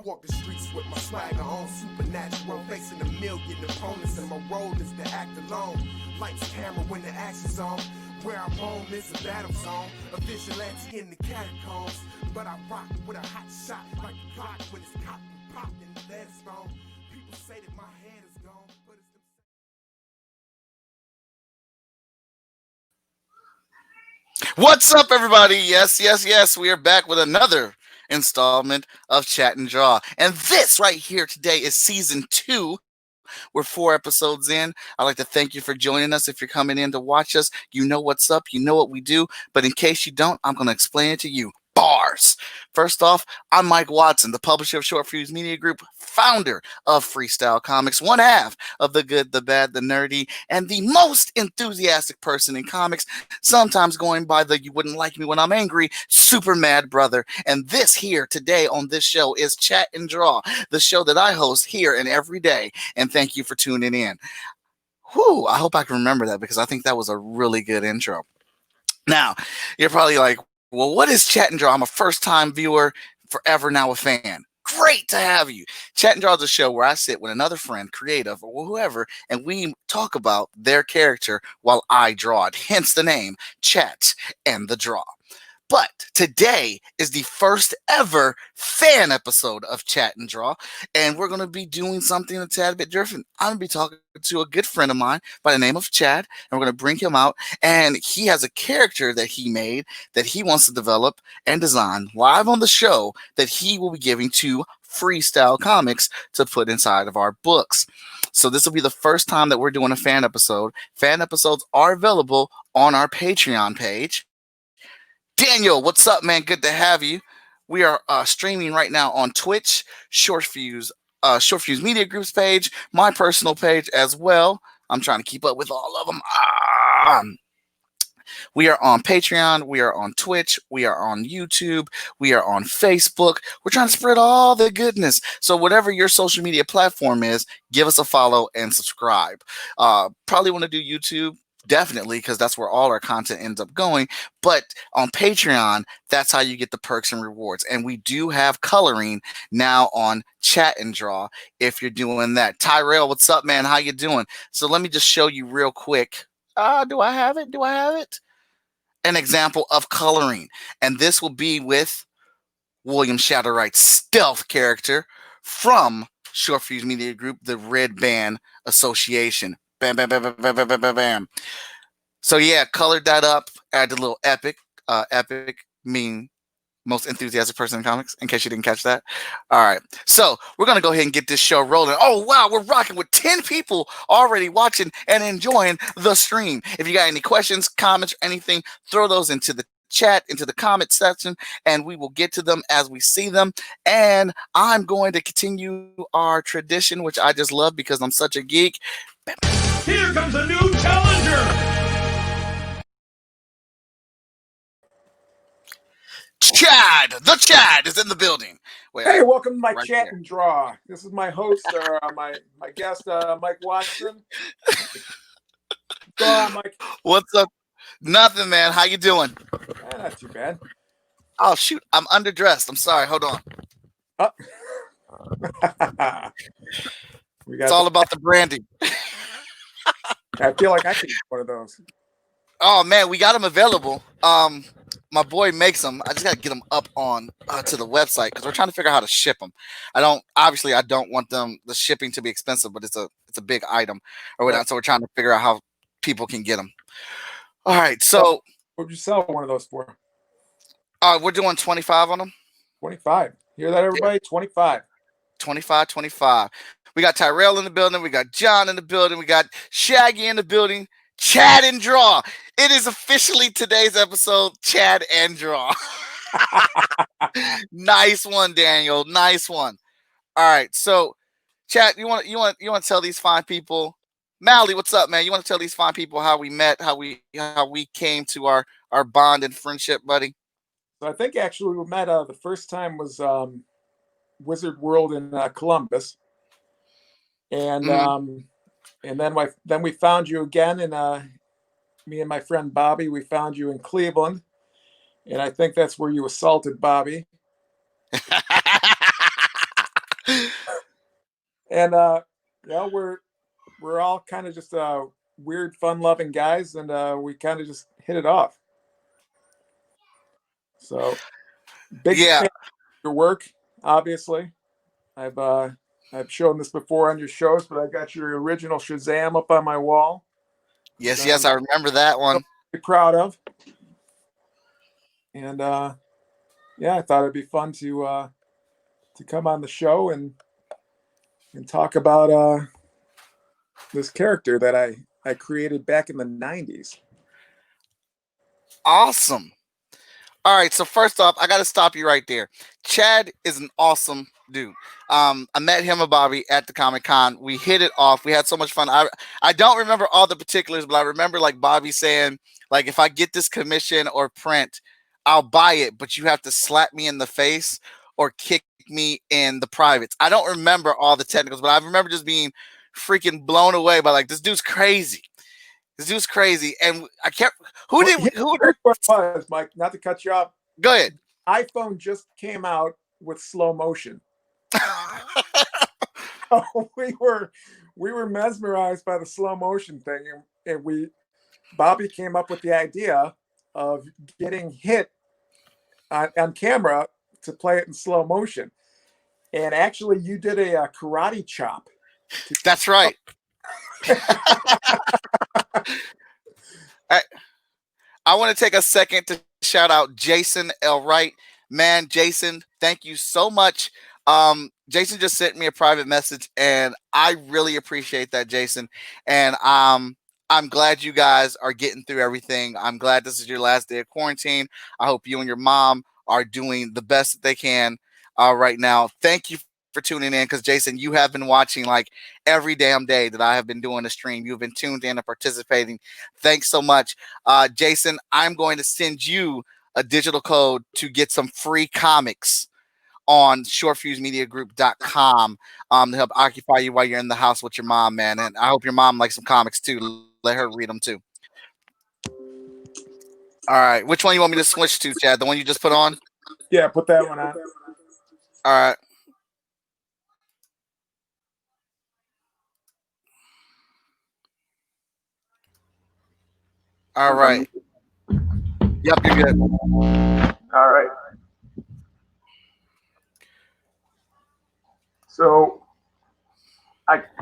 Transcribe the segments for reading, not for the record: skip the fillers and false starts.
walk the streets with my swagger on, supernatural, facing a million opponents, and my role is to act alone. Lights, camera when the action's on. Where I'm home is a battle zone, a vigilante in the catacombs. But I rock with a hot shot like a clock when it's cocked and popped and the lead is gone. People say that my head is gone, but it's What's up, everybody? Yes. We are back with another installment of Chat and Draw. And this right here today is season 2. We're 4 episodes in. I'd like to thank you for joining us. If you're coming in to watch us, you know what's up. You know what we do. But in case you don't, I'm going to explain it to you. Bars. First off, I'm Mike Watson, the publisher of Short Fuse Media Group, founder of Freestyle Comics, one half of the good, the bad, the nerdy, and the most enthusiastic person in comics, sometimes going by the you wouldn't like me when I'm angry, super mad brother. And this here today on this show is Chat and Draw, the show that I host here and every day. And thank you for tuning in. Whew, I hope I can remember that because I think that was a really good intro. Now, you're probably like, well, what is Chat and Draw? I'm a first-time viewer, forever now a fan. Great to have you. Chat and Draw is a show where I sit with another friend, creative, or whoever, and we talk about their character while I draw it. Hence the name, Chat and the Draw. But today is the first ever fan episode of Chat and Draw, and we're going to be doing something a tad bit different. I'm going to be talking to a good friend of mine by the name of Chad, and we're going to bring him out, and he has a character that he made that he wants to develop and design live on the show that he will be giving to Freestyle Comics to put inside of our books. So this will be the first time that we're doing a fan episode. Fan episodes are available on our Patreon page. Daniel, what's up, man? Good to have you. We are streaming right now on Twitch, Short Fuse Media Group's page, my personal page as well. I'm trying to keep up with all of them. We are on Patreon. We are on Twitch. We are on YouTube. We are on Facebook. We're trying to spread all the goodness. So whatever your social media platform is, give us a follow and subscribe. Probably want to do YouTube. Definitely, because that's where all our content ends up going. But on Patreon, that's how you get the perks and rewards. And we do have coloring now on Chat and Draw if you're doing that. Tyrell, what's up, man? How you doing? So let me just show you real quick. Do I have it? An example of coloring. And this will be with William Shatterwright's stealth character from Short Fuse Media Group, the Red Band Association. Bam, bam, bam, bam, bam, bam, bam, bam. So yeah, colored that up, add a little epic. Epic mean most enthusiastic person in comics, in case you didn't catch that. All right, so we're going to go ahead and get this show rolling. Oh, wow, we're rocking with 10 people already watching and enjoying the stream. If you got any questions, comments, or anything, throw those into the chat, into the comment section, and we will get to them as we see them. And I'm going to continue our tradition, which I just love because I'm such a geek. Here comes a new challenger! Chad! The Chad is in the building. Wait, hey, welcome to my right Chat there. and Draw. This is my host, my guest, Mike Watson. Go on, Mike. What's up? Nothing, man. How you doing? Not too bad. Oh, shoot. I'm underdressed. I'm sorry. Hold on. Oh. It's all about the branding. I feel like I could get one of those. Oh, man. We got them available. My boy makes them. I just got to get them up on to the website because we're trying to figure out how to ship them. I don't want the shipping to be expensive, but it's a big item or whatnot. So we're trying to figure out how people can get them. All right. So what would you sell one of those for? We're doing 25 on them. 25. Hear that, everybody? Yeah. 25. 25. We got Tyrell in the building. We got John in the building. We got Shaggy in the building. Chad and Draw. It is officially today's episode, Chad and Draw. Nice one, Daniel. Nice one. All right. So, Chad, you want to tell these fine people, Mally, what's up, man? You want to tell these fine people how we met, how we came to our bond and friendship, buddy? So I think actually we met the first time was Wizard World in Columbus, and then we found you again, and me and my friend Bobby, we found you in Cleveland, and I think that's where you assaulted Bobby. And we're all kind of just weird, fun-loving guys, and we kind of just hit it off. So big Yeah. fan of your work, obviously. I've shown this before on your shows, but I got your original Shazam up on my wall. Yes, That I'm yes, I remember that one. very proud of. And yeah, I thought it'd be fun to come on the show and talk about this character that I created back in the 90s. Awesome. All right, so first off, I got to stop you right there. Chad is an awesome dude. I met him and Bobby at the Comic Con. We hit it off. We had so much fun. I don't remember all the particulars, but I remember like Bobby saying, like, if I get this commission or print, I'll buy it, but you have to slap me in the face or kick me in the privates. I don't remember all the technicals, but I remember just being freaking blown away by like, this dude's crazy. This dude's crazy, and I can't. Who did? Here's what it was, Mike. Not to cut you off. Go ahead. iPhone just came out with slow motion. we were mesmerized by the slow motion thing, and Bobby came up with the idea of getting hit on camera to play it in slow motion. And actually, you did a karate chop. That's right. I want to take a second to shout out Jason L. Wright. Man, Jason, thank you so much. Jason just sent me a private message, and I really appreciate that, Jason. And I'm glad you guys are getting through everything. I'm glad this is your last day of quarantine. I hope you and your mom are doing the best that they can right now. Thank you for tuning in, because Jason, you have been watching like every damn day that I have been doing the stream. You've been tuned in and participating. Thanks so much. Jason, I'm going to send you a digital code to get some free comics on shortfusemediagroup.com to help occupy you while you're in the house with your mom, man. And I hope your mom likes some comics too. Let her read them too. All right. Which one you want me to switch to, Chad? The one you just put on? Yeah, put that one on. All right. All right. Yep, you're good. All right. So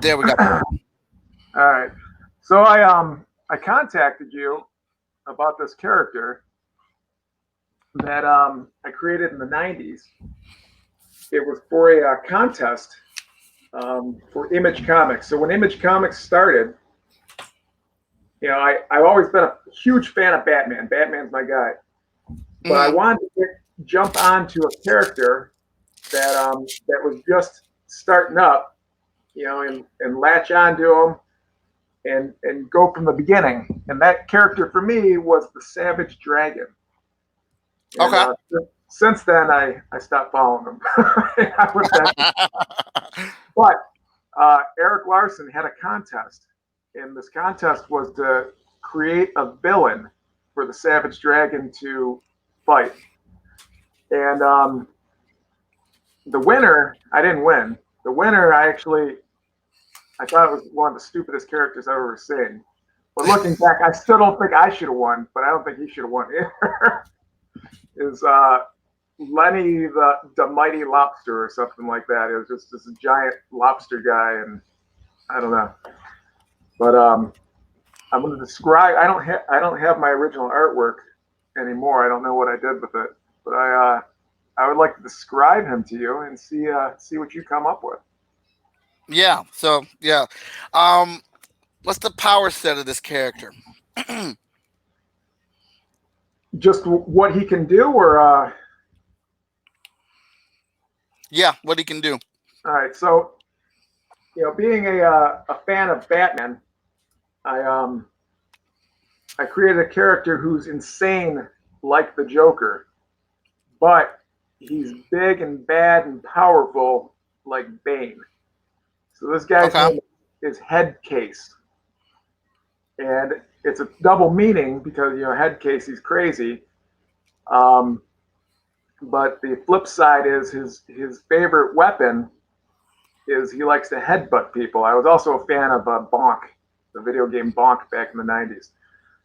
There we go. All right. So I contacted you about this character that I created in the 90s. It was for a contest for Image Comics. So when Image Comics started, you know, I've always been a huge fan of Batman. Batman's my guy. But I wanted to jump onto a character that was just starting up, you know, and latch onto him and go from the beginning. And that character for me was the Savage Dragon. And, Okay. Since then, I stopped following him. But Eric Larson had a contest, and this contest was to create a villain for the Savage Dragon to fight. And the winner, I didn't win. The winner, I thought it was one of the stupidest characters I've ever seen. But looking back, I still don't think I should have won, but I don't think he should have won either. Is Lenny the Mighty Lobster or something like that. It was just this giant lobster guy, and I don't know. But I'm going to describe. I don't have my original artwork anymore. I don't know what I did with it, but I would like to describe him to you and see what you come up with. Yeah. So yeah. What's the power set of this character? Just what he can do, or yeah, what he can do. All right. So, you know, being a fan of Batman, I created a character who's insane like the Joker, but he's big and bad and powerful like Bane. So this guy's name is Headcase. And it's a double meaning because, you know, Headcase, he's crazy. But the flip side is his favorite weapon is he likes to headbutt people. I was also a fan of Bonk, the video game Bonk back in the 90s.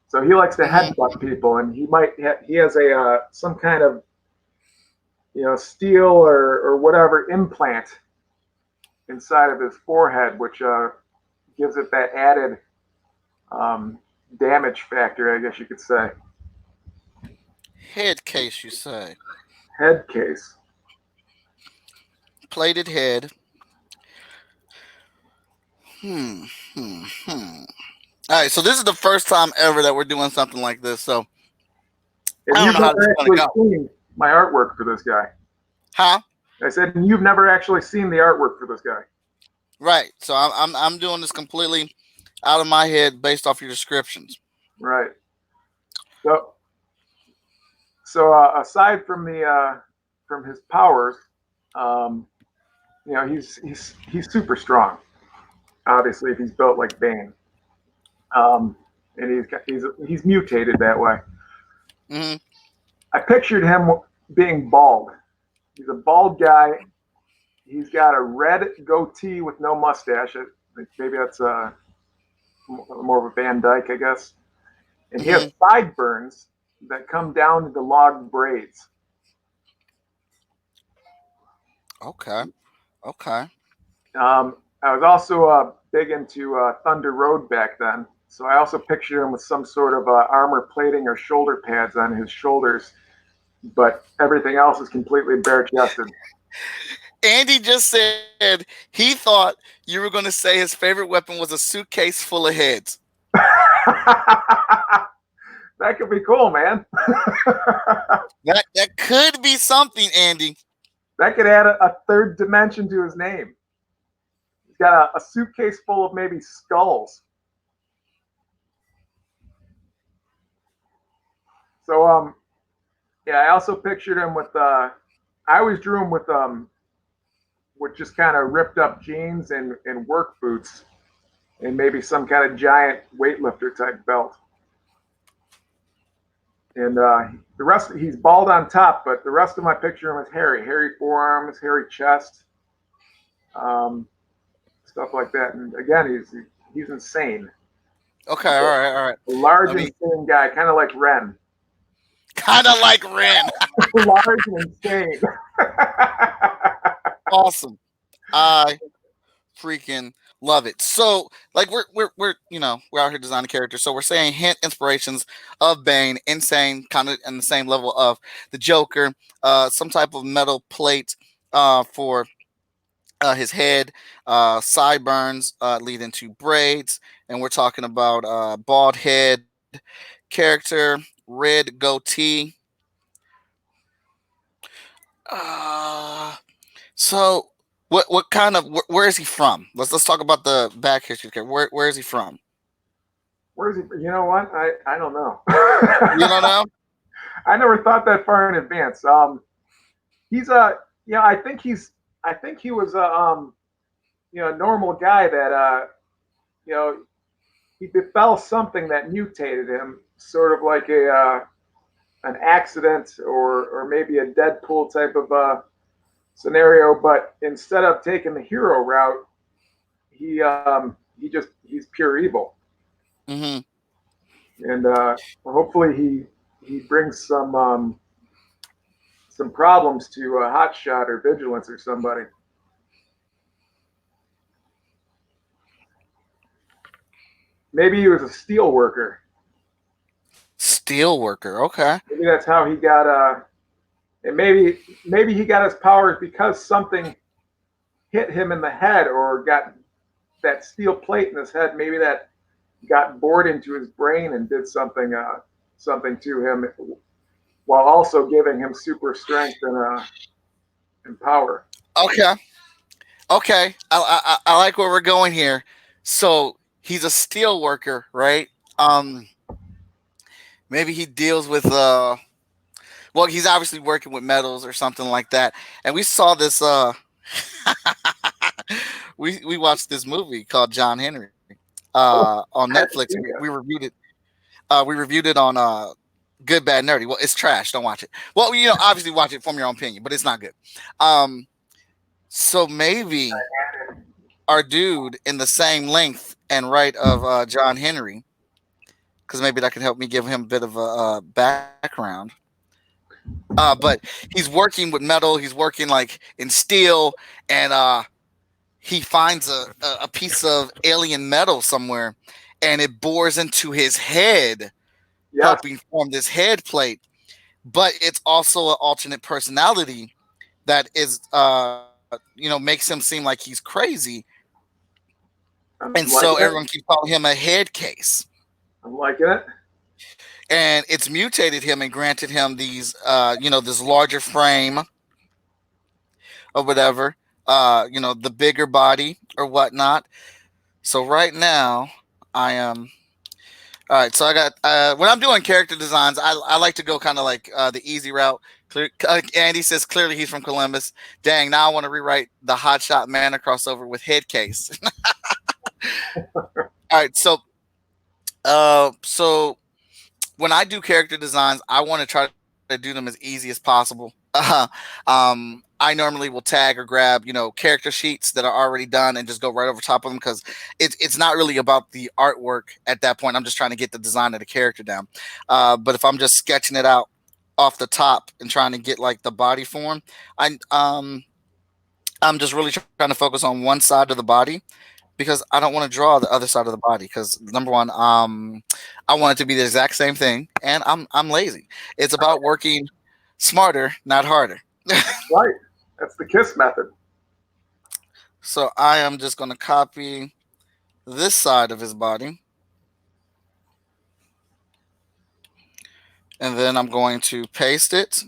So he likes to headbutt people, and he has a some kind of steel or whatever implant inside of his forehead, which gives it that added damage factor, I guess you could say. Headcase, you say? Headcase. Plated head. All right, so this is the first time ever that we're doing something like this. So And I don't you've know how this never is going to actually go. seen my artwork for this guy. Huh? I said you've never actually seen the artwork for this guy. Right. So I'm doing this completely out of my head based off your descriptions. Right. So aside from from his powers, he's super strong. Obviously, if he's built like Bane, and he's mutated that way. Mm-hmm. I pictured him being bald. He's a bald guy. He's got a red goatee with no mustache. Maybe that's more of a Van Dyke, I guess. And he has sideburns that come down to the log braids. Okay. I was also big into Thunder Road back then, so I also pictured him with some sort of armor plating or shoulder pads on his shoulders, but everything else is completely bare-chested. Andy just said he thought you were going to say his favorite weapon was a suitcase full of heads. That could be cool, man. That could be something, Andy. That could add a third dimension to his name. He's got a suitcase full of maybe skulls. So, yeah, I also pictured him with, I always drew him with just kind of ripped up jeans and work boots and maybe some kind of giant weightlifter type belt. And the rest, he's bald on top, but the rest of my picture of him is hairy forearms, hairy chest, stuff like that. And again, he's insane. Okay, all right. A large, insane guy, kind of like Ren. Kind of like Ren. Large and insane. Awesome. I freaking love it. So, like, we're out here designing characters. So we're saying hint inspirations of Bane, insane, kind of in the same level of the Joker. Some type of metal plate for his head. Sideburns lead into braids, and we're talking about bald head character, red goatee. So what kind of where is he from? Let's talk about the back history. Where is he from? Where is he? You know what? I don't know. You don't know? I never thought that far in advance. He's I think he was a normal guy that he befell something that mutated him, sort of like an accident or maybe a Deadpool type of scenario. But instead of taking the hero route, he's pure evil. Mm-hmm. And hopefully he brings some problems to Hotshot or Vigilance or somebody. Maybe he was a steel worker. Steel worker, okay. Maybe that's how he got and maybe he got his powers because something hit him in the head or got that steel plate in his head. Maybe that got bored into his brain and did something to him, while also giving him super strength and power. Okay. I like where we're going here. So he's a steel worker, right? Maybe he deals with well, he's obviously working with metals or something like that. And we saw this we watched this movie called John Henry on Netflix. We reviewed it. We reviewed it on Good Bad Nerdy. Well, it's trash. Don't watch it. Well, obviously watch it from your own opinion, but it's not good. So maybe our dude in the same length and right of John Henry, because maybe that could help me give him a bit of a background. But he's working with metal. He's working like in steel, and he finds a piece of alien metal somewhere, and it bores into his head, Yes. helping form this head plate. But it's also an alternate personality that is, makes him seem like he's crazy, I'm and so liking it. everyone keeps calling him a head case. I'm liking it. And it's mutated him and granted him these, this larger frame or whatever, the bigger body or whatnot. So right now, I am. All right, so I got when I'm doing character designs, I like to go kind of like the easy route. Andy says clearly he's from Columbus. Dang, now I want to rewrite the Hotshot Manor crossover with Headcase. All right, so when I do character designs, I want to try to do them as easy as possible. I normally will tag or grab, character sheets that are already done and just go right over top of them because it's not really about the artwork at that point. I'm just trying to get the design of the character down. But if I'm just sketching it out off the top and trying to get like the body form, I'm just really trying to focus on one side of the body because I don't want to draw the other side of the body because number one, I want it to be the exact same thing, and I'm lazy. It's about working smarter, not harder. Right. That's the KISS method. So I am just going to copy this side of his body, and then I'm going to paste it,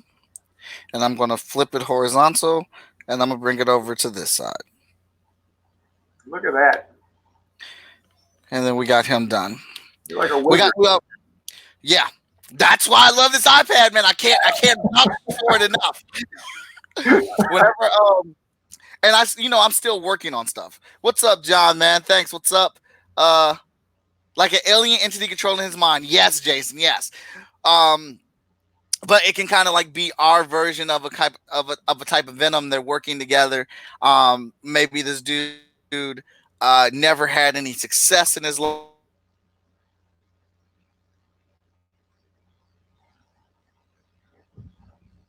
and I'm going to flip it horizontal, and I'm going to bring it over to this side, Look at that. and then we got him done. You're like a We wizard. got yeah. That's why I love this iPad, man. I can't vouch for it enough. Whenever and I'm still working on stuff. What's up, John, man? Thanks. What's up? Like an alien entity controlling his mind. Yes, Jason. Yes. But it can kind of like be our version of a type of venom. They're working together. Maybe this dude never had any success in his life, and he's trying to get some success.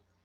And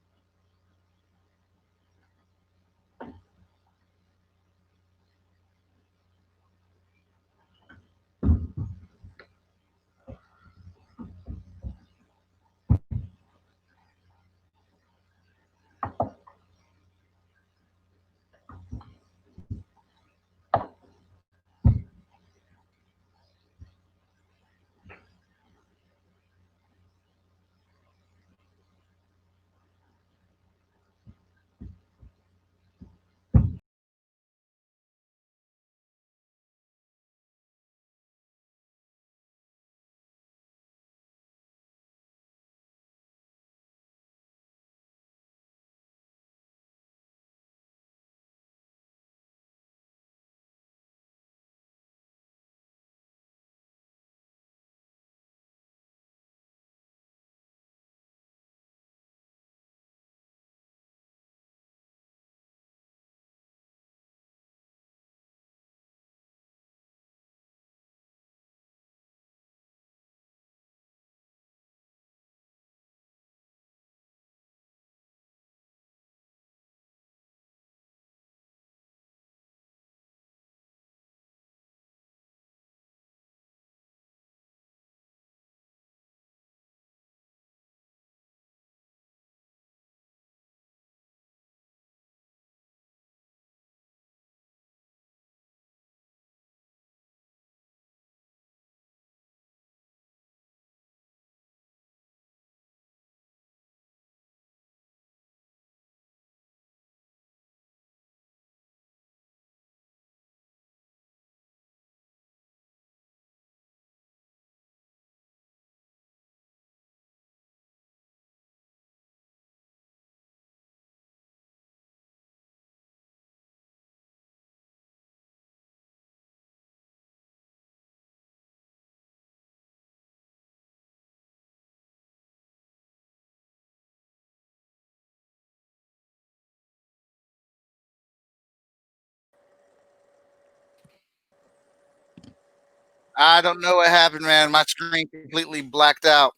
I don't know what happened, man. My screen completely blacked out.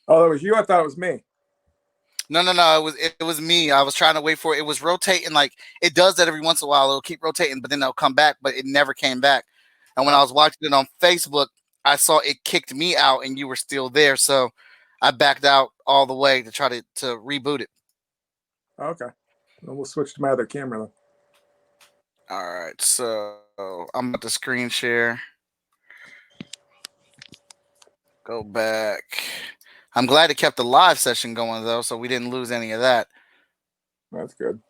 Oh, that was you. I thought it was me. No. It was me. I was trying to wait for it. It was rotating like it does that every once in a while. It'll keep rotating, but then it'll come back. But it never came back. And when I was watching it on Facebook, I saw it kicked me out, and you were still there. So I backed out all the way to try to reboot it. Okay. Well, we'll switch to my other camera then. All right. So I'm about to screen share. Go back. I'm glad it kept the live session going though, so we didn't lose any of that. That's good.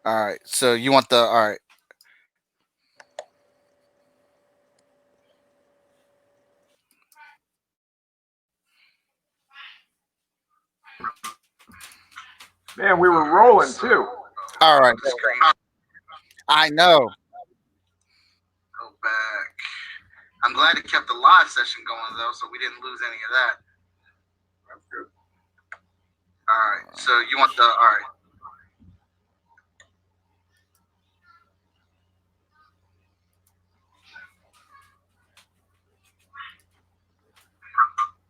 All right. So you want the all right. Man, we were rolling too. All right. I know. Go back. I'm glad it kept the live session going though, so we didn't lose any of that. That's good. All right. So you want the all right.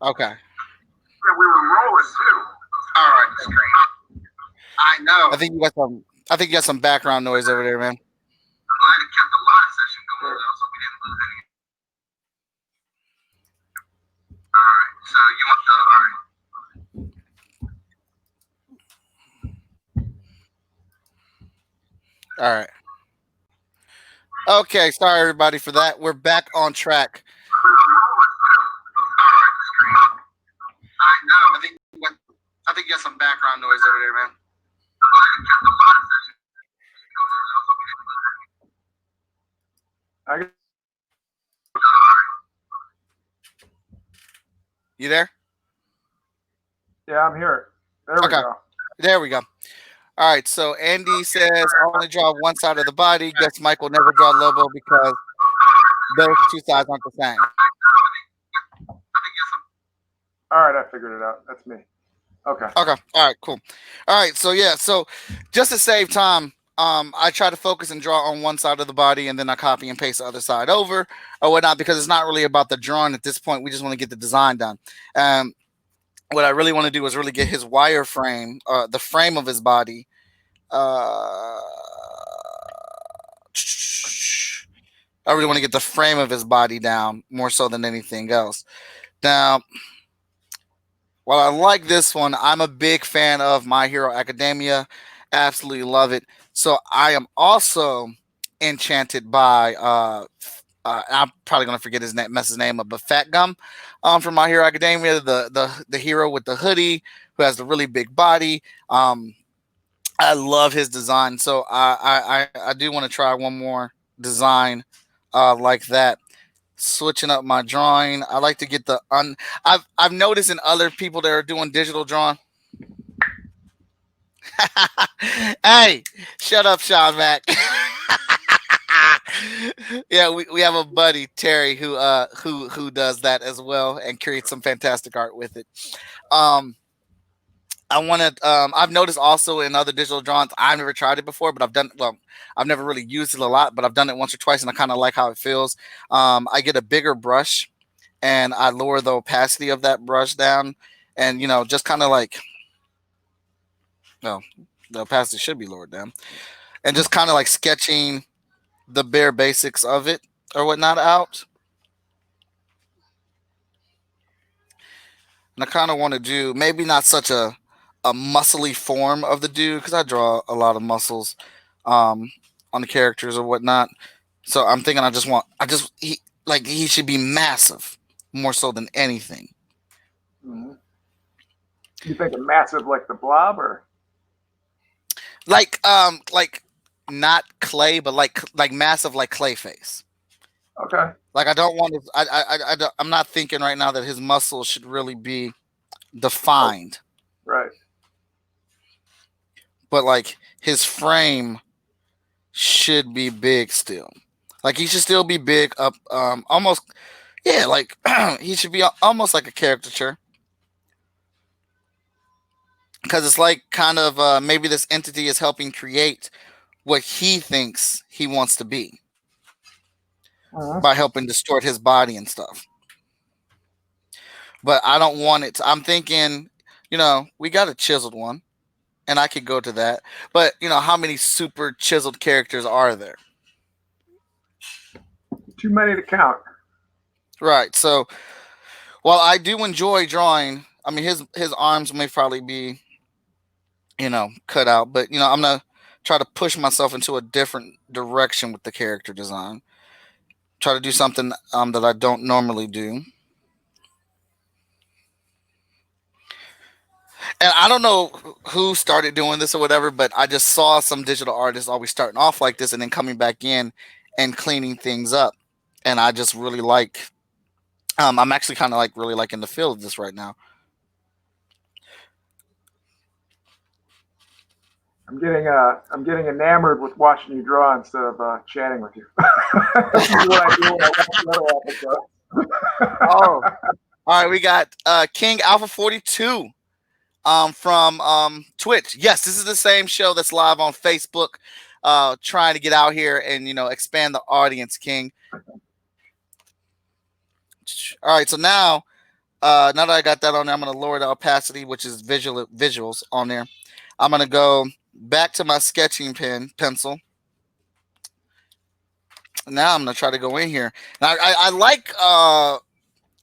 Okay. Yeah, we were rolling too. All right. I know. I think you got some background noise over there, man. I'm glad it kept the live session going though, so we didn't lose any. All right. So you want the all right. All right. Okay, sorry everybody for that. We're back on track. I know. I think you got some background noise over there, man. You there? Yeah, I'm here. There we go. There we go. All right, so Andy says I only draw one side of the body. Guess Mike will never draw Lobo because those two sides aren't the same. All right, I figured it out. That's me. Okay. All right, cool. All right, so yeah, so just to save time, I try to focus and draw on one side of the body, and then I copy and paste the other side over or whatnot because it's not really about the drawing at this point. We just want to get the design done. What I really want to do is really get his wireframe, the frame of his body. I really want to get the frame of his body down more so than anything else. Now, while I like this one, I'm a big fan of My Hero Academia. Absolutely love it. So I am also enchanted by I'm probably gonna forget his name, mess his name up, but Fat Gum from My Hero Academia, the hero with the hoodie who has the really big body. I love his design, so I do want to try one more design like that. Switching up my drawing, I like to get the I've noticed in other people that are doing digital drawing. Hey, shut up, Sean Mack. Yeah, we have a buddy Terry who does that as well and creates some fantastic art with it. I want to. I've noticed also in other digital drawings. I've never tried it before, but I've never really used it a lot, but I've done it once or twice, and I kind of like how it feels. I get a bigger brush, and I lower the opacity of that brush down, and just kind of like, no, the opacity should be lowered down, and just kind of like sketching the bare basics of it or whatnot out. And I kind of want to do maybe not such a muscly form of the dude because I draw a lot of muscles on the characters or whatnot. So I'm thinking he should be massive more so than anything. Mm-hmm. You think a massive like the Blob or like not clay, but like massive like Clayface. Okay. Like I don't want to. I'm not thinking right now that his muscles should really be defined. Right. But like his frame should be big still. Like he should still be big up, almost, yeah. Like he should be almost like a caricature. Because it's like kind of maybe this entity is helping create what he thinks he wants to be. by helping distort his body and stuff. But I don't want it. I'm thinking, we got a chiseled one, and I could go to that. But how many super chiseled characters are there? Too many to count. Right. So, while I do enjoy drawing, I mean his arms may probably be, cut out, but I'm gonna try to push myself into a different direction with the character design. Try to do something that I don't normally do. And I don't know who started doing this or whatever, but I just saw some digital artists always starting off like this and then coming back in and cleaning things up. And I just really like. I'm actually kind of like really liking the feel of this right now. I'm getting enamored with watching you draw instead of chatting with you. This is what I do when I watch the other episode. Oh, all right. We got King Alpha 42 from Twitch. Yes, this is the same show that's live on Facebook. Trying to get out here and expand the audience, King. All right, so now that I got that on there, I'm going to lower the opacity, which is visuals on there. I'm going to go back to my sketching pencil. Now I'm going to try to go in here. Now, I like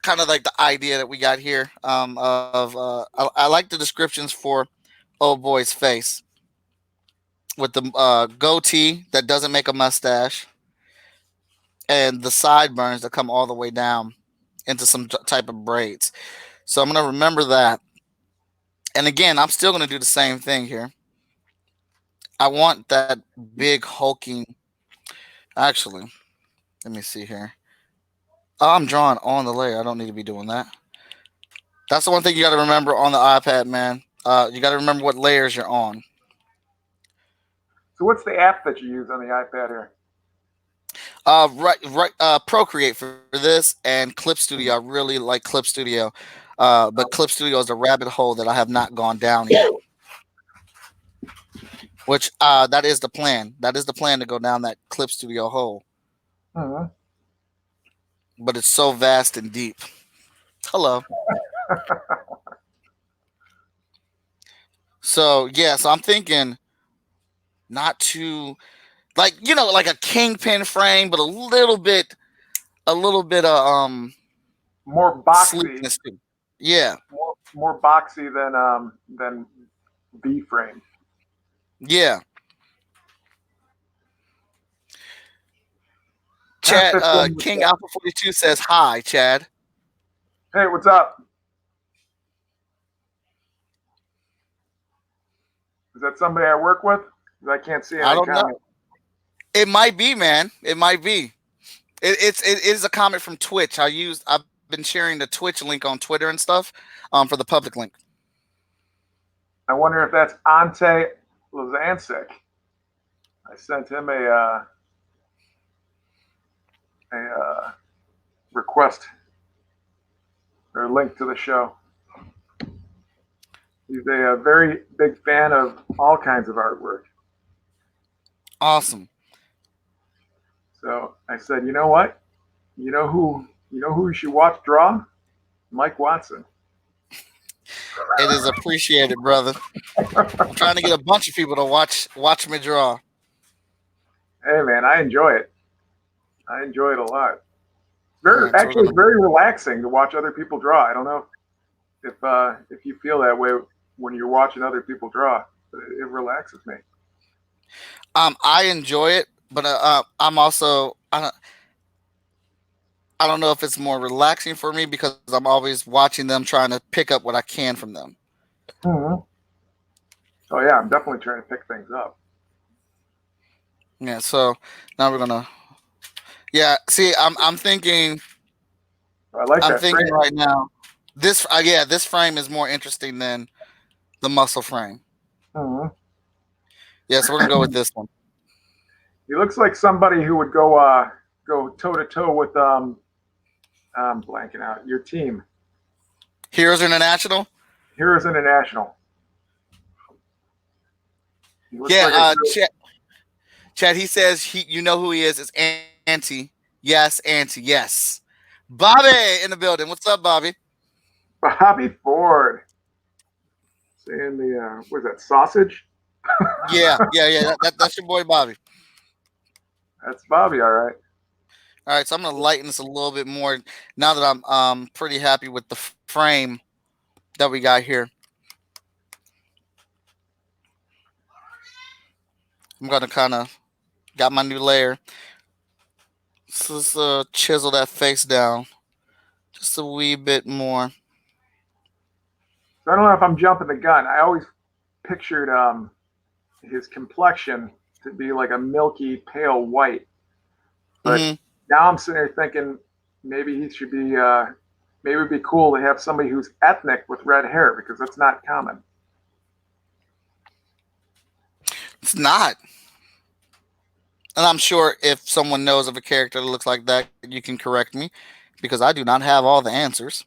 kind of like the idea that we got here I like the descriptions for old boy's face with the goatee that doesn't make a mustache and the sideburns that come all the way down into some type of braids. So I'm going to remember that. And again, I'm still going to do the same thing here. I want that big hulking. Actually, let me see here. Oh, I'm drawing on the layer. I don't need to be doing that. That's the one thing you got to remember on the iPad, man. You got to remember what layers you're on. So what's the app that you use on the iPad here? Procreate for this and Clip Studio. I really like Clip Studio. But Clip Studio is a rabbit hole that I have not gone down yet. Which that is the plan. That is the plan to go down that Clip Studio hole. But it's so vast and deep. Hello. So I'm thinking not too like a kingpin frame, but a little bit of more boxy. Yeah. More boxy than V frame. Yeah. Chad, King Alpha 42 says hi, Chad. Hey, what's up? Is that somebody I work with? I can't see any I don't comment. know. It might be, man. It might be. It is a comment from Twitch. I've been sharing the Twitch link on Twitter and stuff for the public link. I wonder if that's Ante Lazancic. I sent him a request or link to the show. He's a very big fan of all kinds of artwork. Awesome. So I said, you know what? You know who you should watch draw? Mike Watson. It is appreciated, brother. I'm trying to get a bunch of people to watch me draw. Hey man, I enjoy it. I enjoy it a lot. It's very relaxing to watch other people draw. I don't know if you feel that way when you're watching other people draw, but it relaxes me. I enjoy it, but I'm also I don't know if it's more relaxing for me because I'm always watching them trying to pick up what I can from them. Mm-hmm. Oh yeah, I'm definitely trying to pick things up. Yeah, so now we're gonna. Yeah, see, I'm thinking. I like I'm that thinking frame. right now. This frame is more interesting than the muscle frame. Mm-hmm. Yeah, so we're gonna go with this one. He looks like somebody who would go toe to toe with I'm blanking out your team. Heroes International. Heroes International. Yeah, Chad. He says you know who he is. It's Auntie Yes, Auntie. Yes. Bobby in the building. What's up, Bobby? Bobby Ford saying what is that, sausage? Yeah. That's your boy, Bobby. That's Bobby, all right. All right, so I'm gonna lighten this a little bit more now that I'm pretty happy with the frame that we got here. I'm gonna kind of got my new layer. So let's chisel that face down just a wee bit more. So I don't know if I'm jumping the gun. I always pictured his complexion to be like a milky, pale white. But Hmm. now I'm sitting here thinking maybe he should be, maybe it'd be cool to have somebody who's ethnic with red hair because that's not common. It's not, and I'm sure if someone knows of a character that looks like that, you can correct me because I do not have all the answers.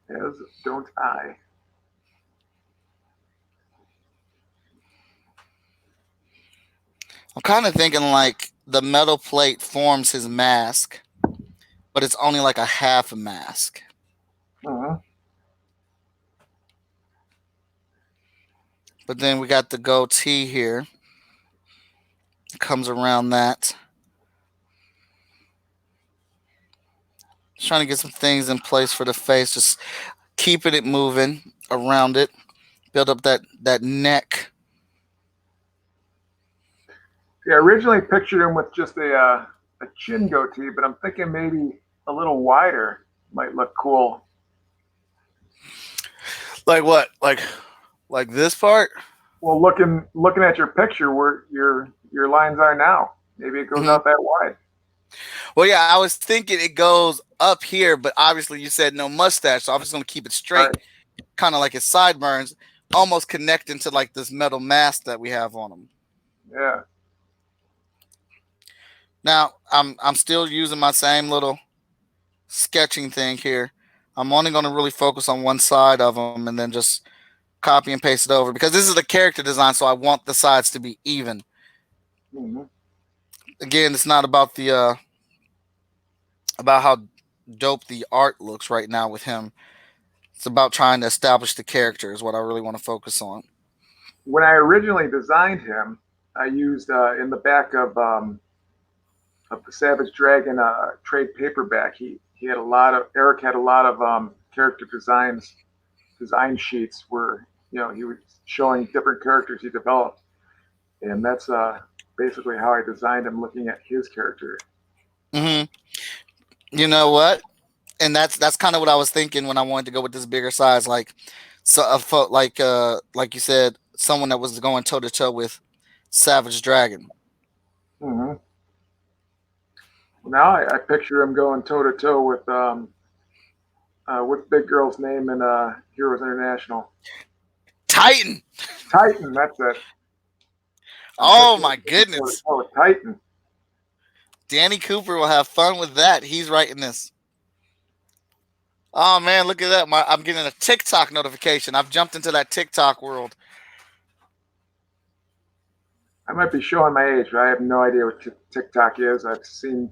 As don't I. I'm kind of thinking like the metal plate forms his mask, but it's only like a half a mask. Uh-huh. But then we got the goatee here. It comes around that. Just trying to get some things in place for the face, just keeping it moving around it. Build up that neck. Yeah, I originally pictured him with just a chin goatee, but I'm thinking maybe a little wider might look cool. Like what? Like this part? Well, looking at your picture where your lines are now, maybe it goes Hmm. out that wide. Well, yeah, I was thinking it goes up here, but obviously you said no mustache, so I'm just gonna keep it All straight, right. kind of like his sideburns, almost connecting to like this metal mask that we have on him. Yeah. Now I'm still using my same little sketching thing here. I'm only gonna really focus on one side of them and then just copy and paste it over because this is the character design, so I want the sides to be even. Mm-hmm. Again, it's not about the about how dope the art looks right now with him. It's about trying to establish the character is what I really want to focus on. When I originally designed him, I used in the back of the Savage Dragon trade paperback. He had a lot of Eric had a lot of character design sheets where he was showing different characters he developed, and that's basically how I designed him, looking at his character. Hmm. You know what? And that's kind of what I was thinking when I wanted to go with this bigger size, like so like you said, someone that was going toe to toe with Savage Dragon. Mm-hmm. Now I picture him going toe to toe with what's Big Girl's name in Heroes International? Titan. Titan. That's it. I'm Oh picturing my him toe to goodness. toe with Titan. Danny Cooper will have fun with that. He's writing this. Oh man, look at that. I'm getting a TikTok notification. I've jumped into that TikTok world. I might be showing my age, but I have no idea what TikTok is. I've seen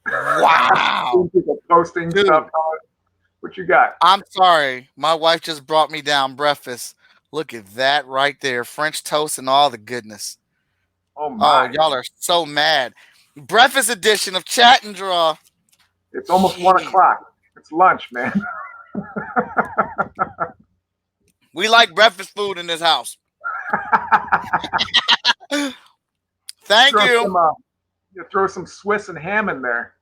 Wow. people posting Dude, stuff on it. What you got? I'm sorry. My wife just brought me down breakfast. Look at that right there. French toast and all the goodness. Oh Oh, my! y'all are so mad. Breakfast edition of Chat and Draw. It's almost 1 o'clock. It's lunch, man. We like breakfast food in this house. Thank throw you. some, you throw some Swiss and ham in there.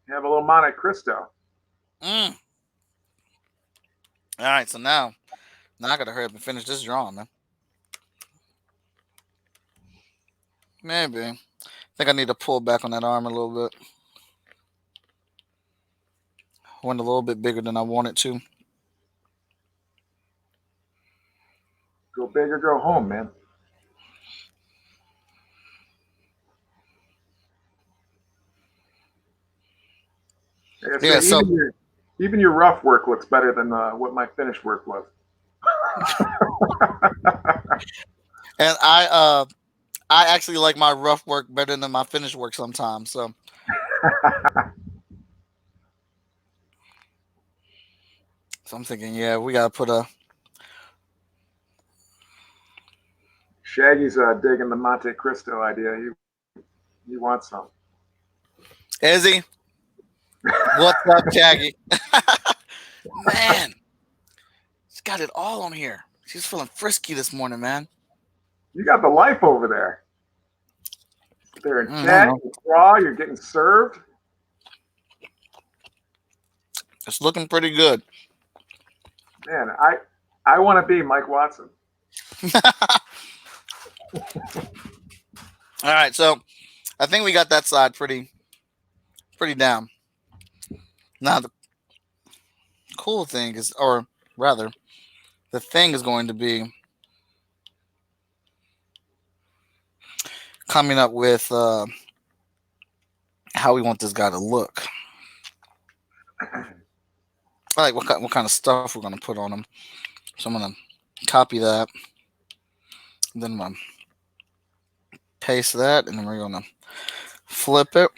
You have a little Monte Cristo. Mm. All right, so now I gotta hurry up and finish this drawing, man. Maybe. I think I need to pull back on that arm a little bit. Went a little bit bigger than I wanted to. Go big or go home, man. Like I Yeah, say, so even your rough work looks better than what my finished work was. and I actually like my rough work better than my finished work sometimes. So So I'm thinking, yeah, we gotta put a. Shaggy's digging the Monte Cristo idea. He wants some. Is he? What's up, Shaggy? Man, she's got it all on here. She's feeling frisky this morning, man. You got the life over there. There in I chat, know. you raw, you're getting served. It's looking pretty good. Man, I want to be Mike Watson. All right, so I think we got that side pretty down. Now the cool thing is, or rather, the thing is going to be coming up with how we want this guy to look. Like what kind of stuff we're going to put on him. So I'm going to copy that. Then I'm going to paste that, and then we're going to flip it.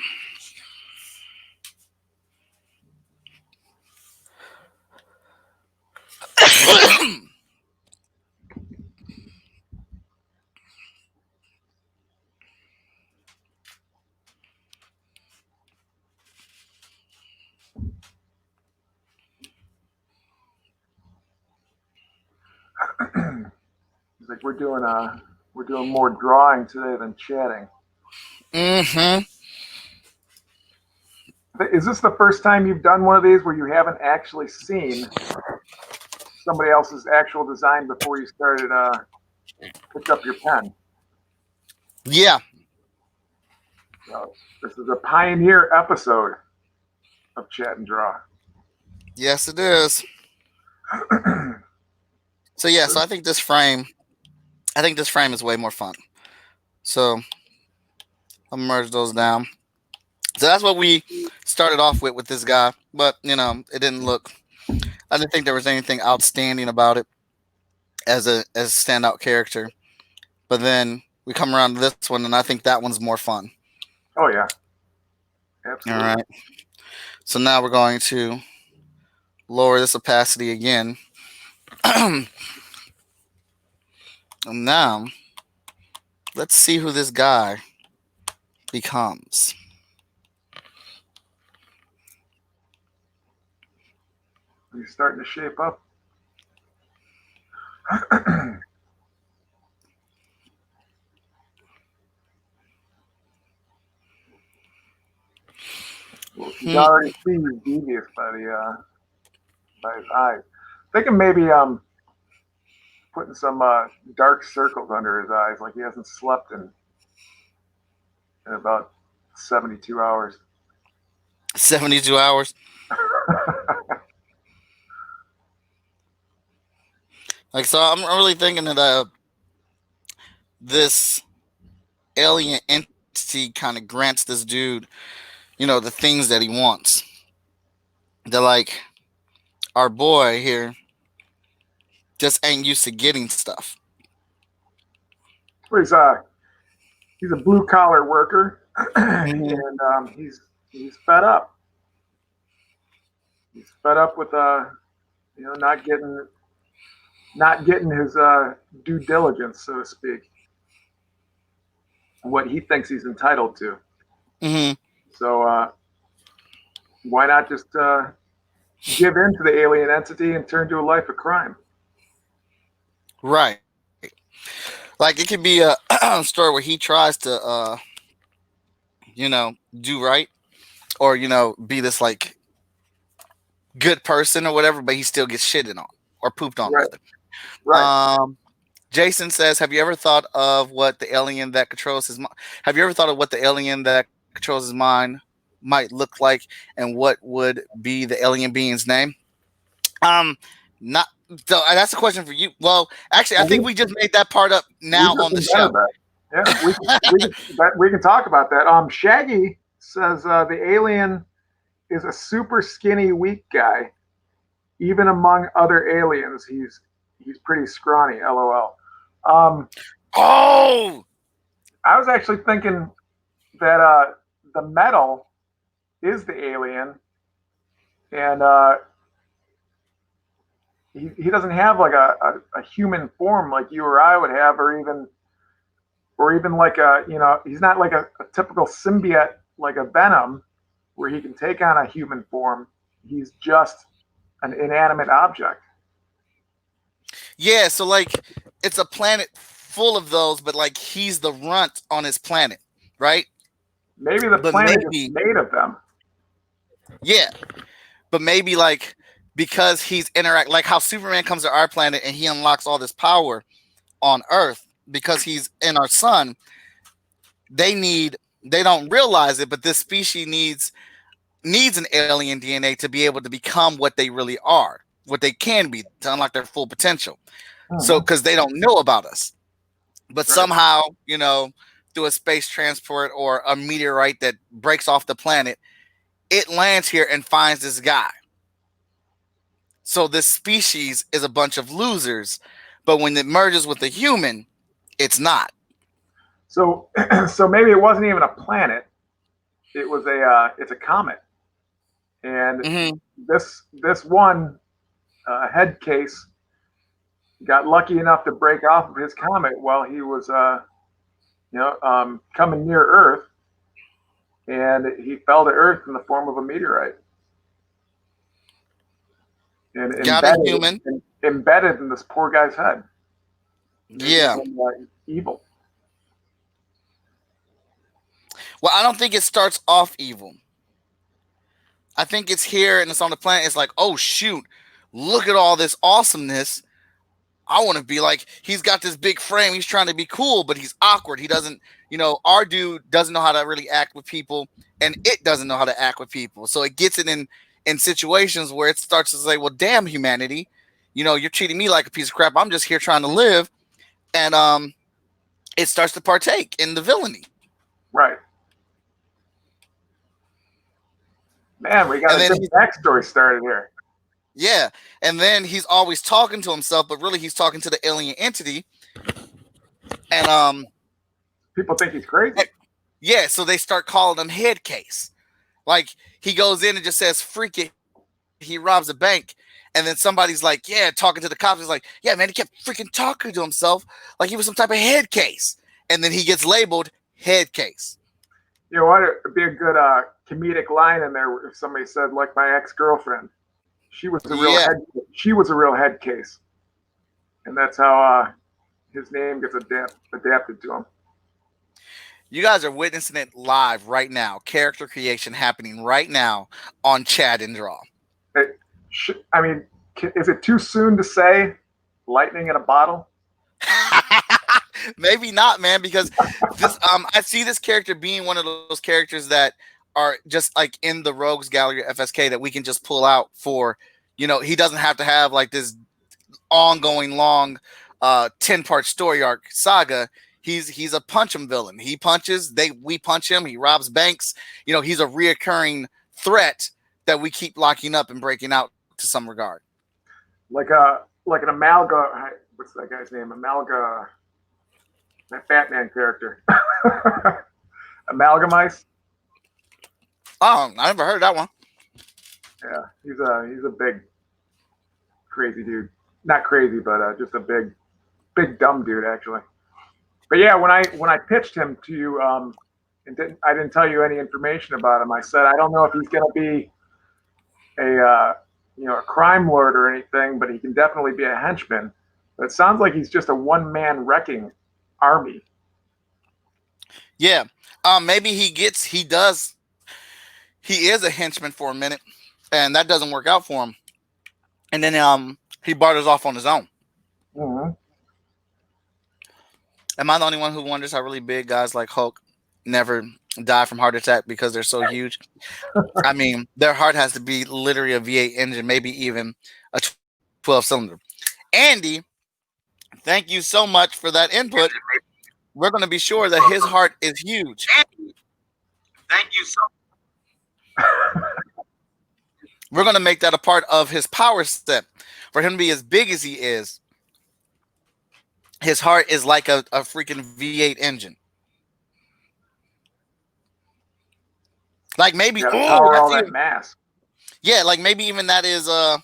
He's like, we're doing more drawing today than chatting. Mm-hmm. Is this the first time you've done one of these where you haven't actually seen somebody else's actual design before you started picked up your pen? Yeah. So this is a pioneer episode of Chat and Draw. Yes, it is. So yeah, so I think this frame is way more fun. So I'll merge those down. So that's what we started off with this guy, but it didn't look. I didn't think there was anything outstanding about it as a standout character. But then we come around to this one, and I think that one's more fun. Oh yeah, absolutely. All right. So now we're going to lower this opacity again. And now let's see who this guy becomes. He's starting to shape up. Well, you can already see he's devious by his eyes. Thinking maybe putting some dark circles under his eyes, like he hasn't slept in about 72 hours. 72 hours. Like, so I'm really thinking that this alien entity kind of grants this dude, the things that he wants. They're like, our boy here just ain't used to getting stuff. He's a blue collar worker, and he's fed up. He's fed up with not getting his due diligence, so to speak, what he thinks he's entitled to. Mm-hmm. So why not just give in to the alien entity and turn to a life of crime? Right. Like, it could be a story where he tries to, do right, or be this like good person or whatever, but he still gets shitted on or pooped on. Right. Right. Jason says, "Have you ever thought of what the alien that controls his mind? Have you ever thought of what the alien that controls his mind might look like, and what would be the alien being's name?" Not. So that's a question for you. Well, actually, I think we just made that part up now on the show. Yeah, we can talk about that. Shaggy says the alien is a super skinny, weak guy. Even among other aliens, he's pretty scrawny. LOL. Oh, I was actually thinking that the metal is the alien, and he doesn't have like a human form like you or I would have, or even like he's not like a typical symbiote like a Venom where he can take on a human form. He's just an inanimate object. Yeah, so like it's a planet full of those, but like he's the runt on his planet, right? Maybe the But planet maybe, is made of them. yeah, but maybe like because he's interact like how Superman comes to our planet and he unlocks all this power on Earth because he's in our sun. They don't realize it, but this species needs an alien DNA to be able to become what they really are, what they can be to unlock their full potential. So because they don't know about us. But somehow, through a space transport or a meteorite that breaks off the planet, it lands here and finds this guy. So this species is a bunch of losers, but when it merges with a human, it's not. So, so maybe it wasn't even a planet. It was it's a comet, and this one Headcase got lucky enough to break off of his comet while he was coming near Earth, and he fell to Earth in the form of a meteorite, and Got a human. embedded in this poor guy's head. Yeah. Evil. Well, I don't think it starts off evil. I think it's here and it's on the planet. It's like, oh shoot, look at all this awesomeness. I want to be like, he's got this big frame. He's trying to be cool, but he's awkward. He doesn't, our dude doesn't know how to really act with people, and it doesn't know how to act with people. So it gets it in situations where it starts to say, well, damn humanity, you're treating me like a piece of crap. I'm just here trying to live. And it starts to partake in the villainy. Right. Man, we got a good backstory started here. Yeah, and then he's always talking to himself, but really he's talking to the alien entity. And people think he's crazy. Yeah, so they start calling him Headcase. Like he goes in and just says, "Freak it." He robs a bank, and then somebody's like, "Yeah," talking to the cops. He's like, "Yeah, man," he kept freaking talking to himself like he was some type of head case, and then he gets labeled Headcase. You know what? It'd be a good comedic line in there if somebody said, like my ex-girlfriend. She was a real head case, and that's how his name gets adapted to him. You guys are witnessing it live right now. Character creation happening right now on Chad and Draw. I mean, is it too soon to say lightning in a bottle? Maybe not, man, because this I see this character being one of those characters that are just like in the Rogues Gallery of FSK that we can just pull out for, he doesn't have to have like this ongoing long 10-part story arc saga. He's a punch 'em villain. He punches, we punch him, he robs banks. He's a reoccurring threat that we keep locking up and breaking out to some regard. Like an Amalga, what's that guy's name? Amalga, that Batman character. Amalgamice. Oh, I never heard that one. Yeah, he's a big crazy dude. Not crazy, but just a big dumb dude actually. But yeah, when I pitched him to you, and I didn't tell you any information about him. I said I don't know if he's going to be a crime lord or anything, but he can definitely be a henchman. But it sounds like he's just a one-man wrecking army. Yeah, maybe he is a henchman for a minute, and that doesn't work out for him, and then he barters off on his own. Mm-hmm. Am I the only one who wonders how really big guys like Hulk never die from heart attack because they're so huge? I mean, their heart has to be literally a V8 engine, maybe even a 12-cylinder. Andy, thank you so much for that input. We're going to be sure that his heart is huge. Andy, thank you so much. We're going to make that a part of his power step. For him to be as big as he is, his heart is like a freaking V8 engine. Like maybe, You got to power that's all that even, mass. yeah, like maybe even that is a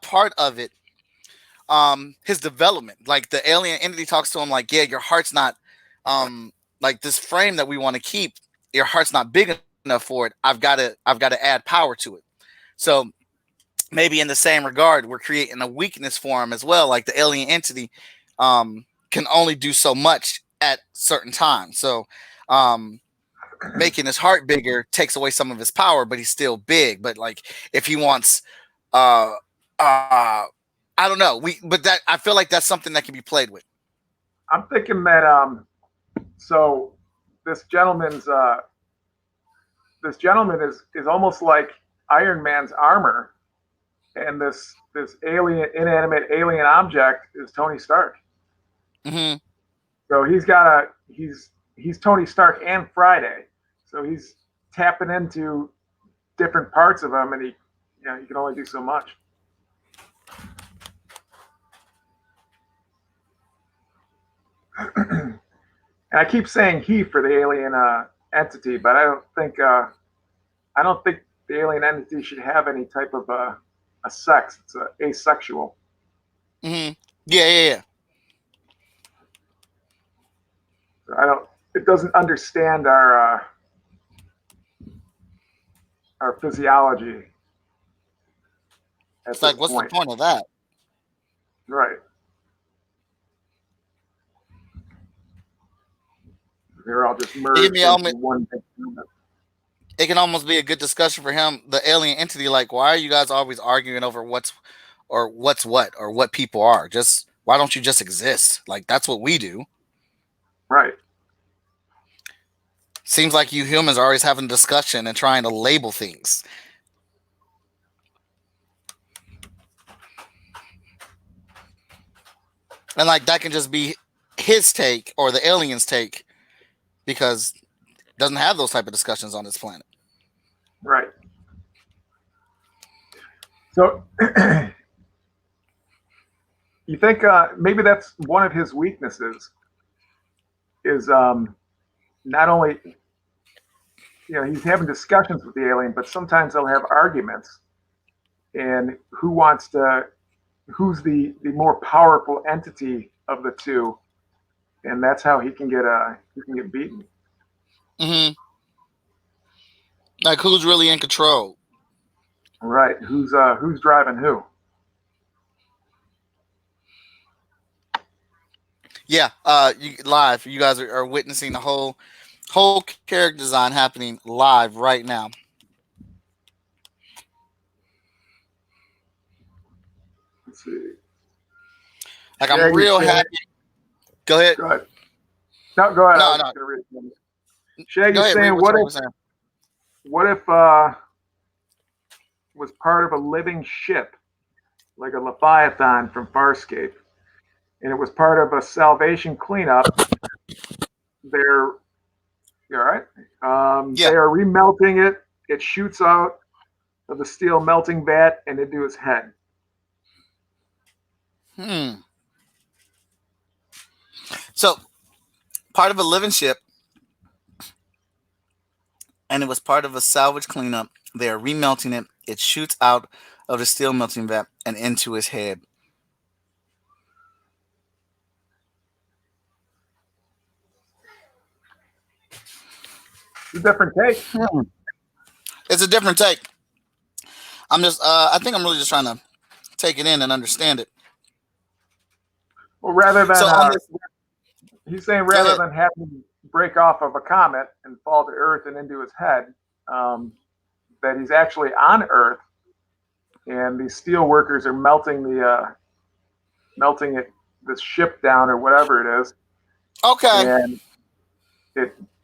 part of it. His development, like the alien entity talks to him, like, yeah, your heart's not, like this frame that we want to keep, your heart's not big enough for it. I've got to add power to it. So maybe in the same regard, we're creating a weakness for him as well. Like the alien entity, can only do so much at certain times. So, making his heart bigger takes away some of his power, but he's still big. But like if he wants, uh, uh, I don't know. But that I feel like that's something that can be played with. I'm thinking that so this gentleman's this gentleman is almost like Iron Man's armor, and this inanimate alien object is Tony Stark. Mm-hmm. So he's Tony Stark and Friday. So he's tapping into different parts of him, and he can only do so much. And I keep saying he for the alien entity, but I don't think the alien entity should have any type of a sex. It's asexual. Mm-hmm. Yeah. So it doesn't understand our physiology at It's this like, what's the point. point of that? Right. They're all just merged into one big unit. It can almost be a good discussion for him, the alien entity. Like, why are you guys always arguing over what's what people are? Just why don't you just exist? Like that's what we do. Right. Seems like you humans are always having a discussion and trying to label things. And like that can just be his take or the alien's take because it doesn't have those type of discussions on this planet. Right. So you think maybe that's one of his weaknesses is not only he's having discussions with the alien, but sometimes they'll have arguments, and who's the more powerful entity of the two, and that's how he can get beaten. Mm-hmm. Like who's really in control? Right. Who's driving who? Yeah. Live. You guys are witnessing the whole character design happening live right now. Let's see. Like I'm real happy. Go ahead. Go ahead. No, go ahead. No. Shaggy's saying, what if was part of a living ship, like a Leviathan from Farscape, and it was part of a Salvation cleanup? You all right? Yeah. They are remelting it. It shoots out of the steel melting vat and into his head. So, part of a living ship, and it was part of a salvage cleanup. They are remelting it. It shoots out of the steel melting vat and into his head. It's a different take. It's a different take. I'm just, I think I'm really just trying to take it in and understand it. Well, rather than So he's saying rather than having him break off of a comet and fall to Earth and into his head, that he's actually on Earth, and these steel workers are melting this ship down or whatever it is. Okay. And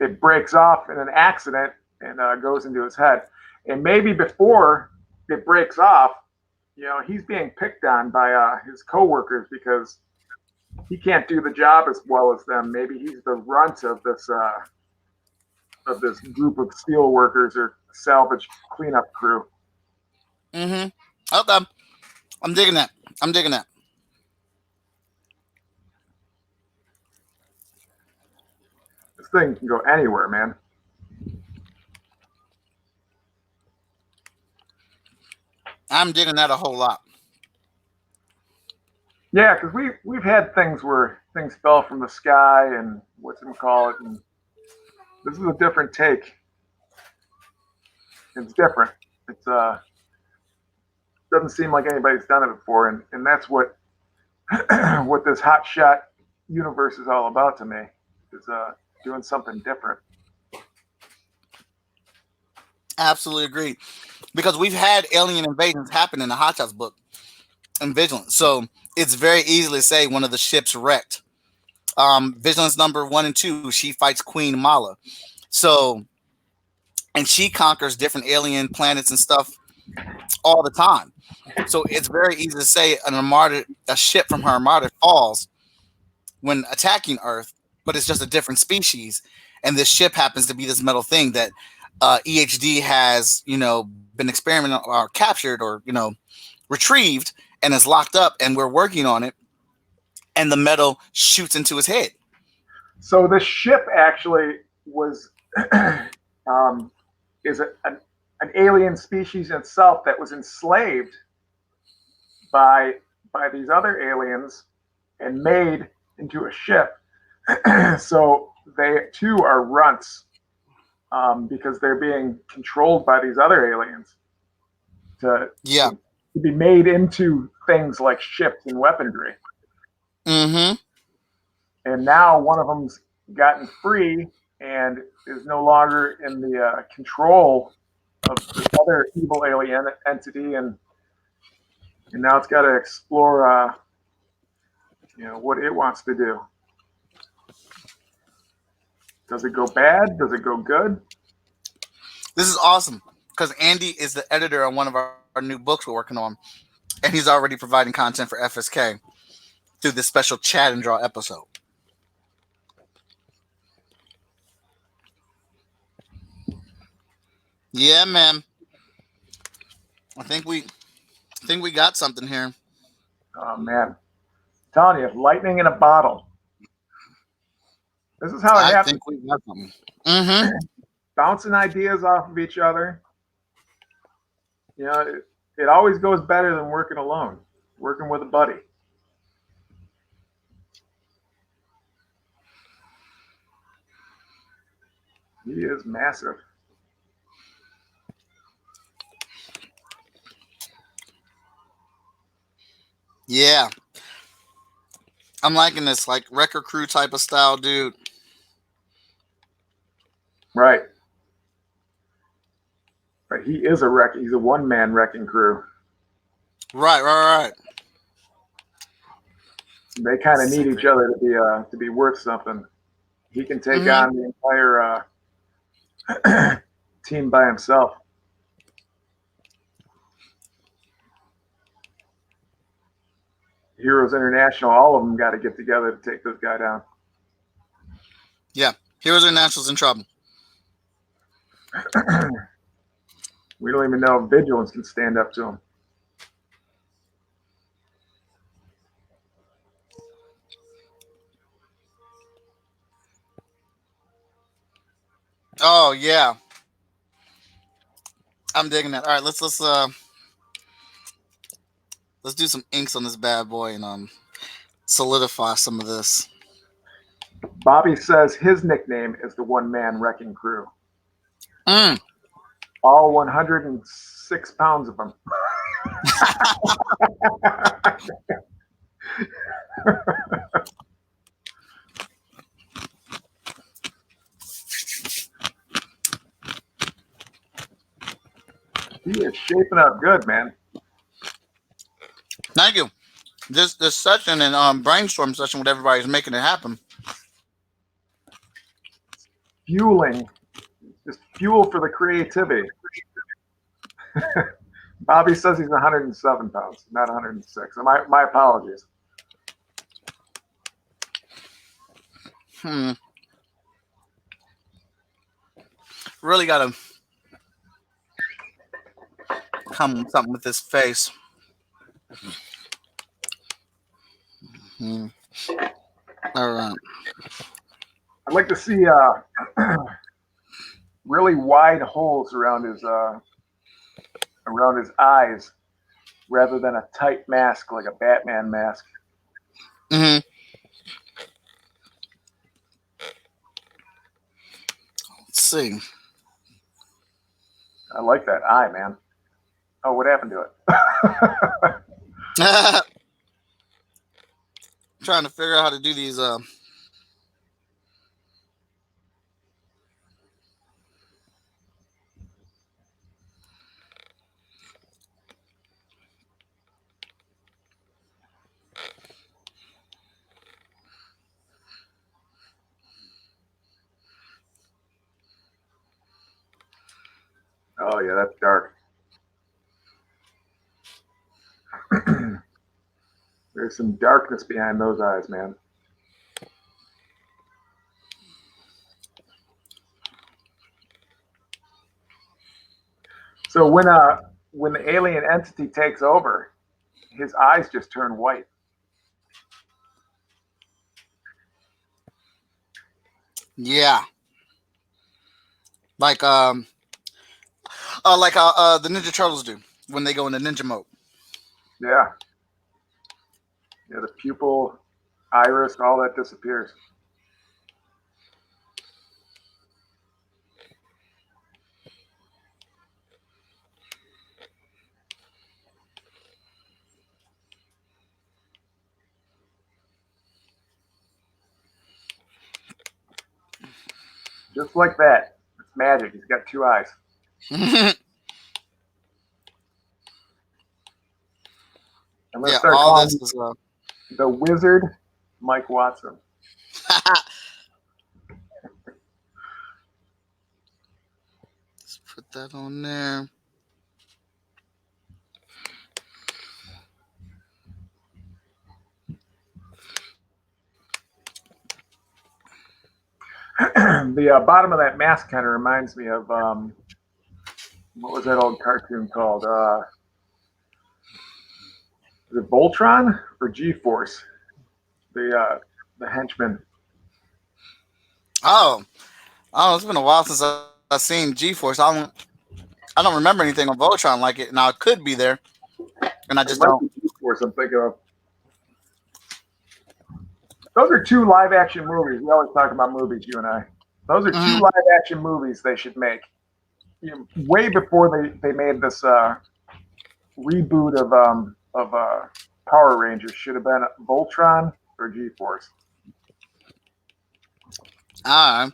it breaks off in an accident and goes into his head. And maybe before it breaks off, he's being picked on by his coworkers because he can't do the job as well as them. Maybe he's the runt of this group of steel workers or salvage cleanup crew. Mm-hmm. Okay. I'm digging that. This thing can go anywhere, man. I'm digging that a whole lot. Yeah, because we've had things where things fell from the sky and whatchamacallit, and this is a different take. It's different. It's doesn't seem like anybody's done it before, and that's what what this hot shot universe is all about to me. Is doing something different. Absolutely agree. Because we've had alien invasions happen in the Hot Shots book and Vigilance. So it's very easy to say one of the ships wrecked. Vigilance number 1 and 2, she fights Queen Mala. So, and she conquers different alien planets and stuff all the time. So it's very easy to say a ship from her armada falls when attacking Earth, but it's just a different species. And this ship happens to be this metal thing that EHD has, been experimented or captured or, retrieved and is locked up, and we're working on it. And the metal shoots into his head. So this ship actually was is an alien species itself that was enslaved by these other aliens and made into a ship. So they too are runts because they're being controlled by these other aliens to be made into things like ships and weaponry. Mm-hmm. And now one of them's gotten free and is no longer in the control of this other evil alien entity, and now it's got to explore, what it wants to do. Does it go bad? Does it go good? This is awesome because Andy is the editor on one of our new books we're working on, and he's already providing content for FSK through this special Chat and Draw episode. Yeah, man. I think we got something here. Oh man, I'm telling you, lightning in a bottle. This is how it happens. I think we got something. Mm-hmm. Bouncing ideas off of each other. It always goes better than working alone. Working with a buddy. He is massive. Yeah. I'm liking this, like Wrecker Crew type of style, dude. Right. But he is he's a one-man wrecking crew. Right. They kind of need each other to be worth something. He can take on the entire team by himself. Heroes International, all of them got to get together to take this guy down. Yeah, Heroes International's in trouble. We don't even know if Vigilance can stand up to him. Oh yeah, I'm digging that. All right, let's do some inks on this bad boy and solidify some of this. Bobby says his nickname is the one-man wrecking crew. Mm. All 106 pounds of them. He is shaping up good, man. Thank you. This session and brainstorm session with everybody is making it happen. Fueling, just fuel for the creativity. Bobby says he's 107 pounds, not 106. My apologies. Really gotta come with something with this face. All right. I'd like to see really wide holes around his eyes rather than a tight mask like a Batman mask. Mm-hmm. Let's see. I like that eye, man. Oh, what happened to it? Trying to figure out how to do these. Oh yeah, that's dark. There's some darkness behind those eyes, man. So when the alien entity takes over, his eyes just turn white. Yeah. Like the Ninja Turtles do when they go into ninja mode. Yeah. Yeah, the pupil, iris, all that disappears. Just like that. It's magic. He's got two eyes. I'm going to Yeah, start all calling this is the wizard Mike Watson. let's put that on there. The bottom of that mask kind of reminds me of what was that old cartoon called? Is it Voltron or G-Force? The henchman. Oh, it's been a while since I've seen G-Force. I don't remember anything on Voltron like it. Now it could be there, and I It just might don't. be G-Force I'm thinking of. Those are two live-action movies. We always talk about movies, you and I. Those are two live-action movies they should make. Way before they made this reboot of Power Rangers, should have been Voltron or G-Force. I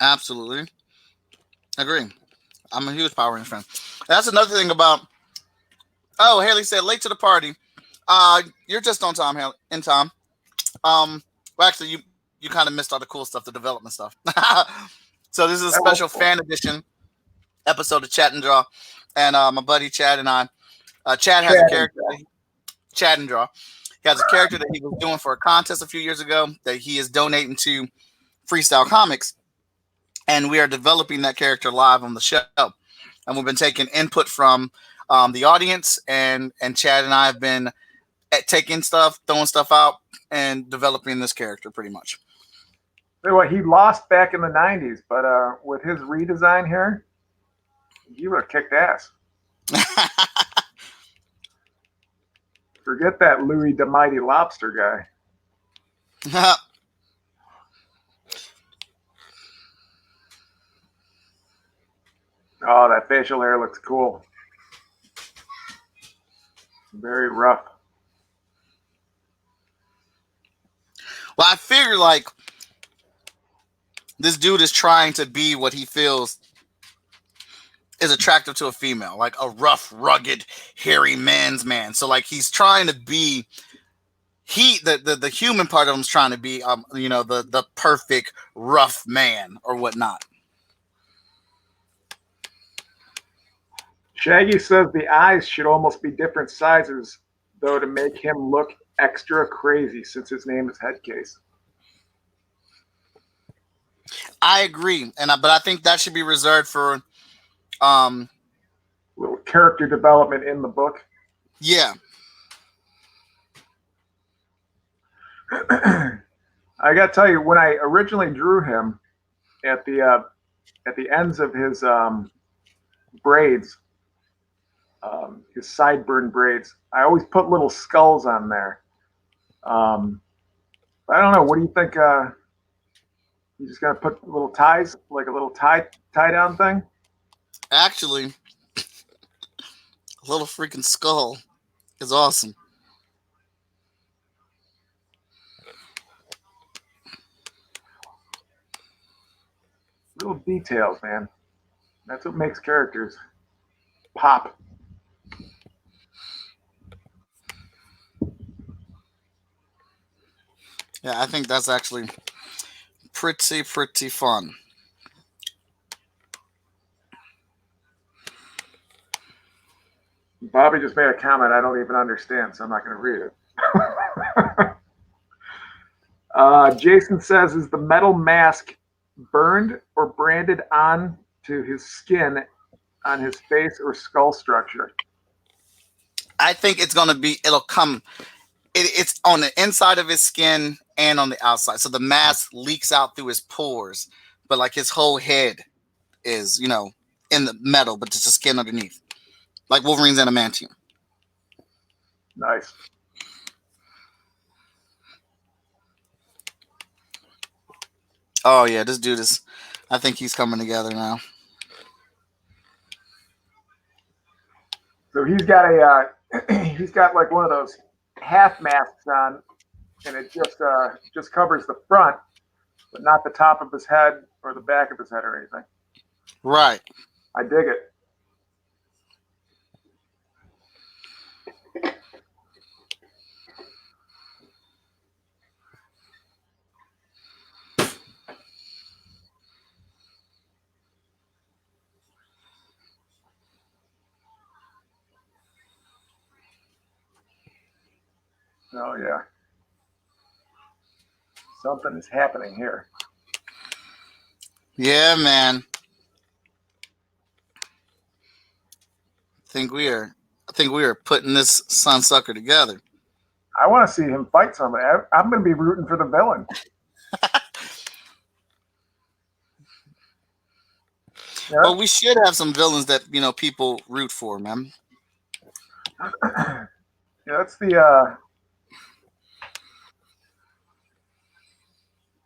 absolutely agree. I'm a huge Power Rangers fan. That's another thing about. Oh, Haley said late to the party. You're just on time, Haley. In time. Well, actually, you kind of missed all the cool stuff, the development stuff. So this is a special fan edition episode of Chat and Draw, and my buddy Chad and I. Chad has a character. Chad and Draw. He has a character that he was doing for a contest a few years ago that he is donating to Freestyle Comics, and we are developing that character live on the show. And we've been taking input from the audience, and Chad and I have been taking stuff, throwing stuff out, and developing this character pretty much. Well, he lost back in the 90s, but with his redesign here, he would have kicked ass. Forget that Louis the Mighty Lobster guy. Oh, that facial hair looks cool. Very rough. Well, I figure like this dude is trying to be what he feels is attractive to a female, like a rough, rugged, hairy man's man. So like he's trying to be the human part of him's trying to be the perfect rough man or whatnot. Shaggy says the eyes should almost be different sizes, though, to make him look extra crazy since his name is Headcase. I agree, but I think that should be reserved for little character development in the book. Yeah. I got to tell you, when I originally drew him at the ends of his braids, his sideburn braids. I always put little skulls on there. I don't know. What do you think? You just gonna put little ties, like a little tie down thing? Actually, a little freaking skull is awesome. Little details, man. That's what makes characters pop. Yeah, I think that's actually pretty fun. Bobby just made a comment I don't even understand, so I'm not going to read it. Jason says, is the metal mask burned or branded on to his skin, on his face or skull structure? I think it's gonna be. It'll come. It's on the inside of his skin and on the outside. So the mask leaks out through his pores, but like his whole head is, in the metal, but just the skin underneath, like Wolverine's adamantium. Nice. Oh yeah, this dude is. I think he's coming together now. So he's got he's got like one of those half masks on, and it just covers the front, but not the top of his head or the back of his head or anything. Right. I dig it. Oh yeah. Something is happening here. Yeah, man. I think we are putting this sunsucker together. I want to see him fight somebody. I'm going to be rooting for the villain. Yeah. Well, we should have some villains that people root for, man. Yeah, that's the.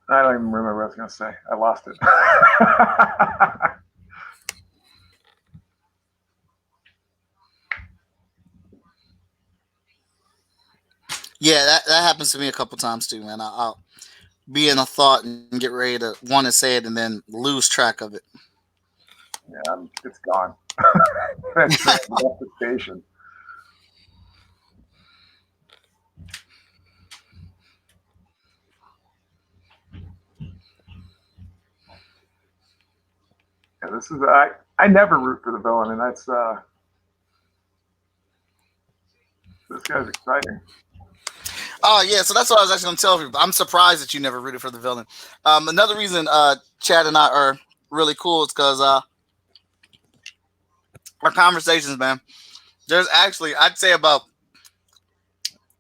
I don't even remember what I was going to say. I lost it. Yeah, that happens to me a couple times too, man. I'll be in a thought and get ready to want to say it and then lose track of it. Yeah, it's gone. That's left the station. Yeah, this is I never root for the villain, and that's this guy's exciting. Oh yeah, so that's what I was actually going to tell people. I'm surprised that you never rooted for the villain. Another reason Chad and I are really cool is because our conversations, man. There's actually, I'd say about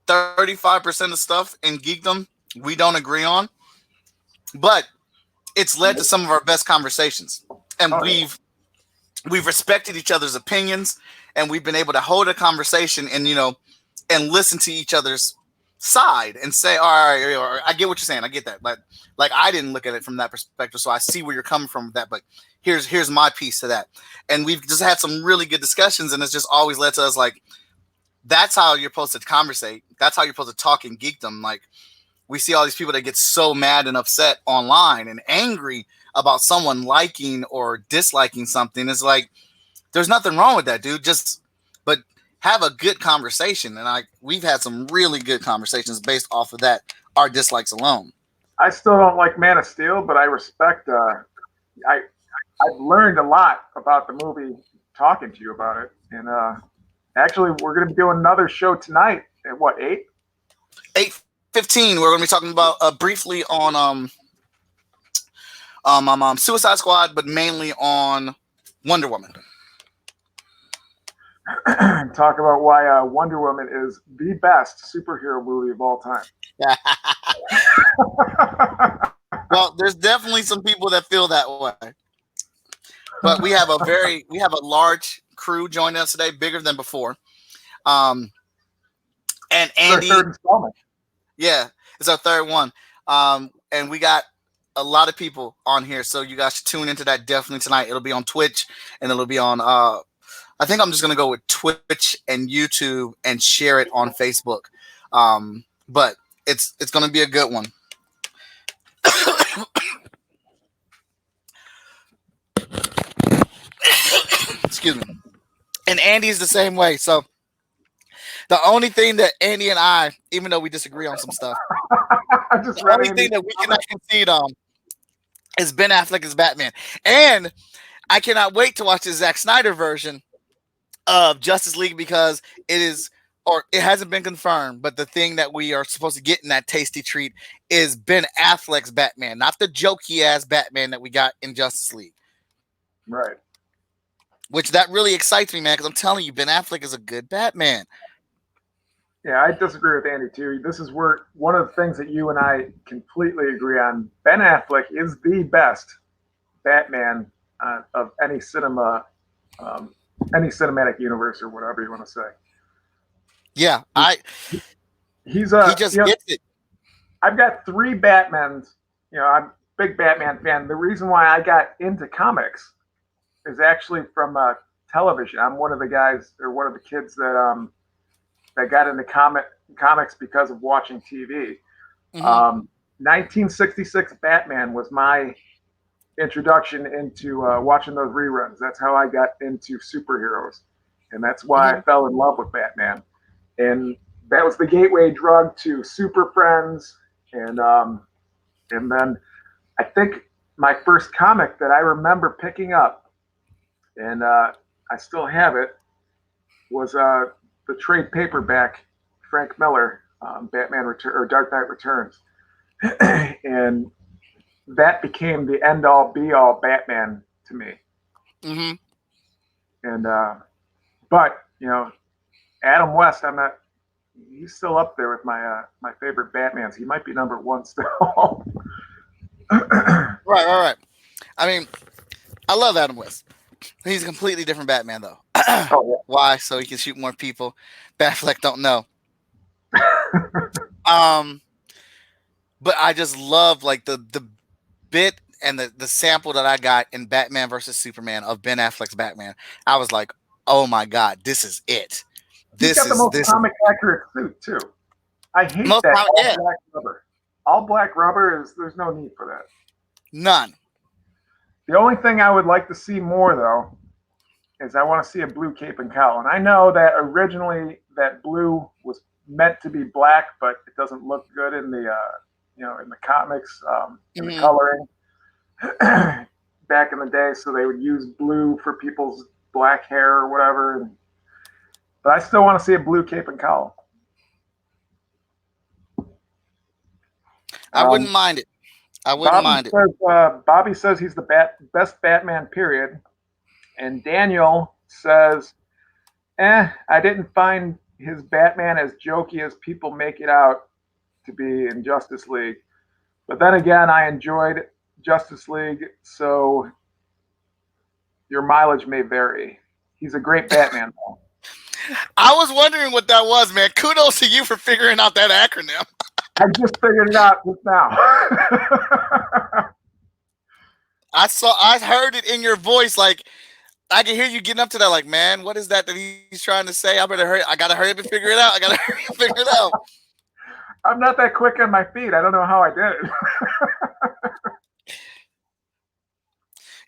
35% of stuff in geekdom we don't agree on, but it's led to some of our best conversations, and we've respected each other's opinions, and we've been able to hold a conversation and and listen to each other's side and say, all right, I get what you're saying, I get that, but like I didn't look at it from that perspective, so I see where you're coming from with that, but here's my piece to that. And we've just had some really good discussions, and it's just always led to us like, that's how you're supposed to conversate, that's how you're supposed to talk in geekdom. Like, we see all these people that get so mad and upset online and angry about someone liking or disliking something. It's like, there's nothing wrong with that, dude. But have a good conversation. And we've had some really good conversations based off of that, our dislikes alone. I still don't like Man of Steel, but I respect. I've learned a lot about the movie talking to you about it. And actually, we're going to be doing another show tonight at what, 8? 8:15. We're going to be talking about briefly on Suicide Squad, but mainly on Wonder Woman. Talk about why Wonder Woman is the best superhero movie of all time. Well, there's definitely some people that feel that way, but we have a large crew joining us today, bigger than before. And It's Andy, our third installment. yeah, it's our third one. And we got a lot of people on here, so you guys should tune into that definitely tonight. It'll be on Twitch and it'll be on. I think I'm just gonna go with Twitch and YouTube and share it on Facebook. But it's gonna be a good one. Excuse me. And Andy's the same way. So the only thing that Andy and I, even though we disagree on some stuff, I just the read only Andy's thing that we cannot concede on is Ben Affleck as Batman. And I cannot wait to watch the Zack Snyder version of Justice League because it hasn't been confirmed, but the thing that we are supposed to get in that tasty treat is Ben Affleck's Batman, not the jokey ass Batman that we got in Justice League. Right. Which that really excites me, man, because I'm telling you, Ben Affleck is a good Batman. Yeah, I disagree with Andy too. This is where one of the things that you and I completely agree on. Ben Affleck is the best Batman of any cinematic universe or whatever you want to say. Yeah, he just gets it. I've got 3 Batmans. You know, I'm a big Batman fan. The reason why I got into comics is actually from television. I'm one of the guys, or one of the kids that got into comics because of watching TV. Mm-hmm. 1966 Batman was my introduction into watching those reruns. That's how I got into superheroes, and that's why I fell in love with Batman. And that was the gateway drug to Super Friends, and then I think my first comic that I remember picking up, and I still have it, was the trade paperback Frank Miller, Batman or Dark Knight Returns, and that became the end all be all Batman to me. Mm-hmm. And but you know, Adam West, he's still up there with my favorite Batmans. He might be number 1 still. Right. I mean, I love Adam West. He's a completely different Batman, though. Oh, yeah. Why? So he can shoot more people. Batfleck don't know. But I just love like the bit and the sample that I got in Batman versus Superman of Ben Affleck's Batman. I was like, oh my god, this is it. He's got the most comic accurate suit too. I hate that black rubber. All black rubber there's no need for that. None. The only thing I would like to see more though is I want to see a blue cape and cowl. And I know that originally that blue was meant to be black, but it doesn't look good in the in the comics, in the coloring back in the day. So they would use blue for people's black hair or whatever. But I still want to see a blue cape and cowl. I wouldn't mind it. I wouldn't mind it. Bobby says he's the best Batman, period. And Daniel says, I didn't find his Batman as jokey as people make it out to be in Justice League. But then again, I enjoyed Justice League, so your mileage may vary. He's a great Batman, though. I was wondering what that was, man. Kudos to you for figuring out that acronym. I just figured it out just now. I heard it in your voice, like I can hear you getting up to that, like, man, what is that he's trying to say? I gotta hurry up and figure it out. I'm not that quick on my feet. I don't know how I did it.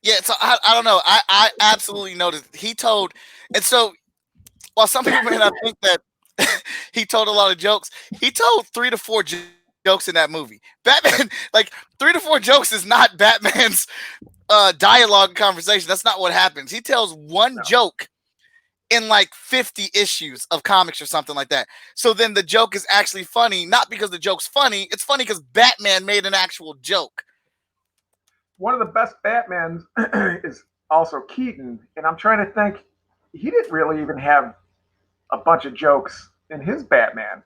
Yeah, so I don't know. I absolutely noticed. He told, and so while some people may not think that he told a lot of jokes, he told 3 to 4 jokes in that movie. Batman, like 3 to 4 jokes is not Batman's dialogue conversation. That's not what happens. He tells one joke in like 50 issues of comics or something like that. So then the joke is actually funny, not because the joke's funny. It's funny because Batman made an actual joke. One of the best Batmans is also Keaton, and I'm trying to think, he didn't really even have a bunch of jokes in his Batman.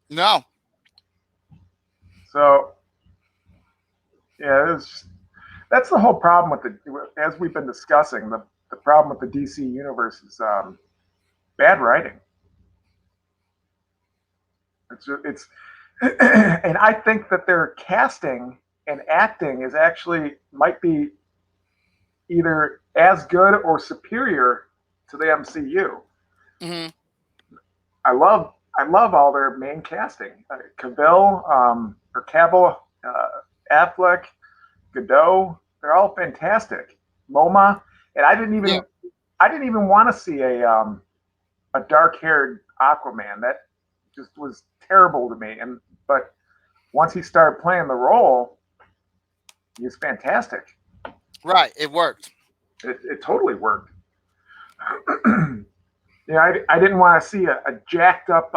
No. So, yeah, that's the whole problem with as we've been discussing, the the problem with the DC universe is bad writing. It's and I think that their casting and acting is actually might be either as good or superior to the MCU. Mm-hmm. I love all their main casting. Cavill, Affleck, Godot. They're all fantastic. Moma, and I didn't even want to see a dark-haired Aquaman. That just was terrible to me. But once he started playing the role, he was fantastic. Right, it worked. It totally worked. I didn't want to see a jacked up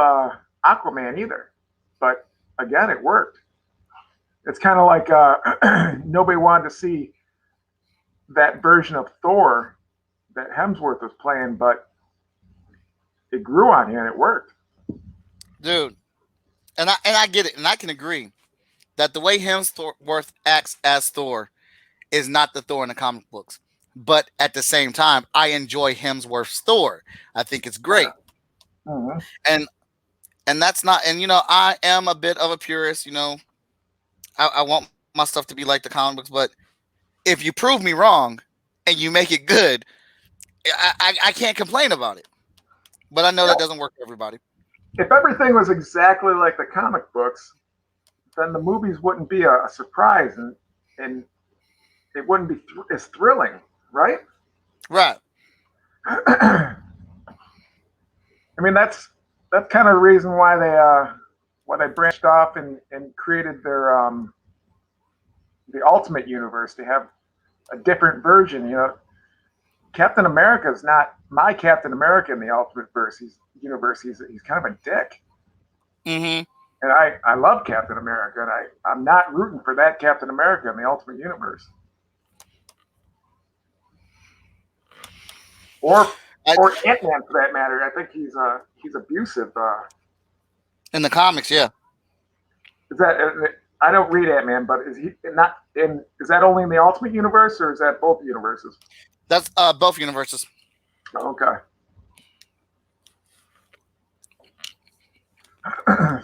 Aquaman either, but again, it worked. It's kind of like nobody wanted to see that version of Thor that Hemsworth was playing, but it grew on you and it worked. Dude, and I get it, and I can agree that the way Hemsworth acts as Thor is not the Thor in the comic books. But at the same time, I enjoy Hemsworth's Thor. I think it's great. Mm-hmm. And that's not, and I am a bit of a purist, I want my stuff to be like the comic books, but if you prove me wrong and you make it good, I can't complain about it. But I know that doesn't work for everybody. If everything was exactly like the comic books, then the movies wouldn't be a surprise and it wouldn't be as thrilling, right? Right. I mean, that's kind of the reason why they branched off and created their the Ultimate Universe. They have a different version. Captain America is not my Captain America in the Ultimate Universe. He's kind of a dick. Mm-hmm. And I love Captain America, and I'm not rooting for that Captain America in the Ultimate Universe. Or Ant-Man for that matter. I think he's abusive. In the comics, yeah. Is that I don't read Ant-Man, but is he not in? Is that only in the Ultimate Universe, or is that both universes? That's both universes. Okay.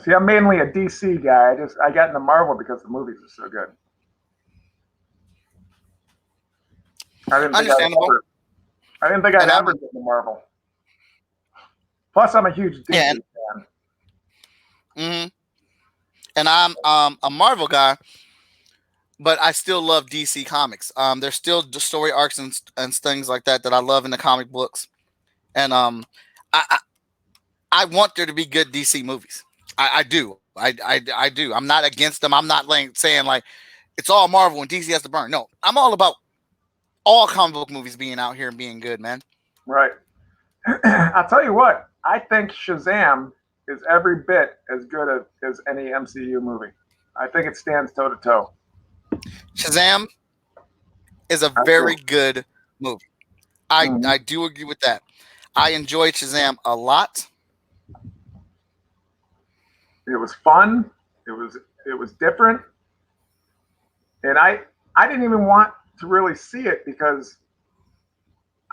See, I'm mainly a DC guy. I got into Marvel because the movies are so good. Understandable. I didn't think I'd ever get into Marvel. Plus, I'm a huge DC fan. Mm-hmm. And I'm a Marvel guy, but I still love DC comics. There's still the story arcs and things like that I love in the comic books, and I want there to be good DC movies. I do. I do. I'm not against them. I'm not saying like it's all Marvel and DC has to burn. No, I'm all about all comic book movies being out here and being good, man. Right. I'll tell you what. I think Shazam is every bit as good as any MCU movie. I think it stands toe to toe. Shazam is a very good movie. I do agree with that. I enjoyed Shazam a lot. It was fun. It was different, and I didn't even want to really see it because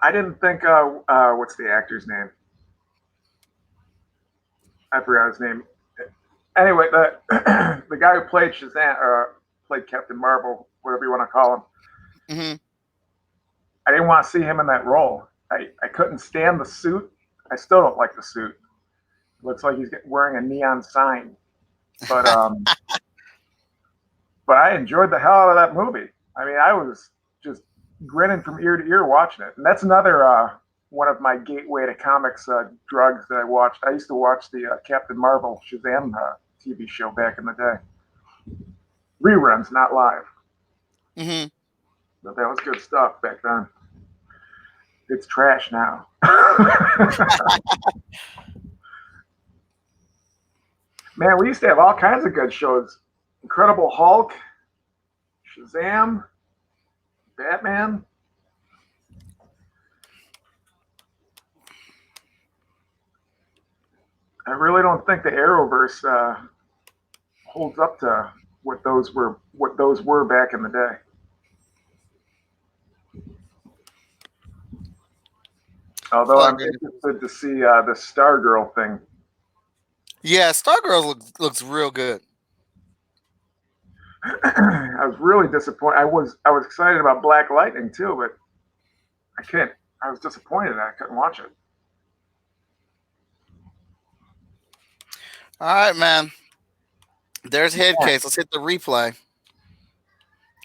I didn't think what's the actor's name? I forgot his name. Anyway, the guy who played Shazam played Captain Marvel, whatever you want to call him. Mm-hmm. I didn't want to see him in that role. I couldn't stand the suit. I still don't like the suit. It looks like he's wearing a neon sign. But but I enjoyed the hell out of that movie. I mean, I was just grinning from ear to ear watching it. And that's another one of my gateway to comics drugs that I watched. I used to watch the Captain Marvel Shazam TV show back in the day. Reruns, not live. Mm-hmm. But that was good stuff back then. It's trash now. Man, we used to have all kinds of good shows. Incredible Hulk, Shazam, Batman. I really don't think the Arrowverse holds up to what those were back in the day. Although Oh, I'm goodness. interested to see the Stargirl thing. Yeah, Stargirl looks real good. I was really disappointed. I was excited about Black Lightning too, but I can't. I was disappointed that I couldn't watch it. All right, man. There's Headcase. Let's hit the replay.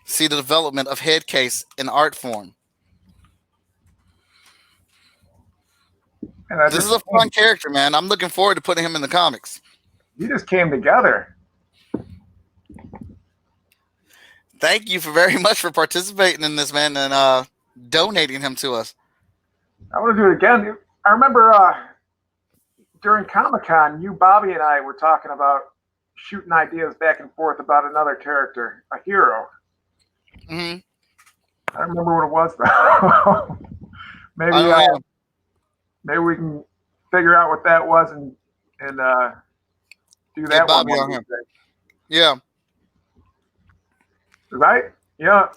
See the development of Headcase in art form. And This is a fun character, man. I'm looking forward to putting him in the comics. You just came together. Thank you for very much for participating in this, man, and donating him to us. I want to do it again. I remember during Comic-Con, you, Bobby, and I were talking about shooting ideas back and forth about another character, a hero. Mm-hmm. I don't remember what it was though. Maybe we can figure out what that was and do that Bobby one. on him. Yeah. Right? Yeah.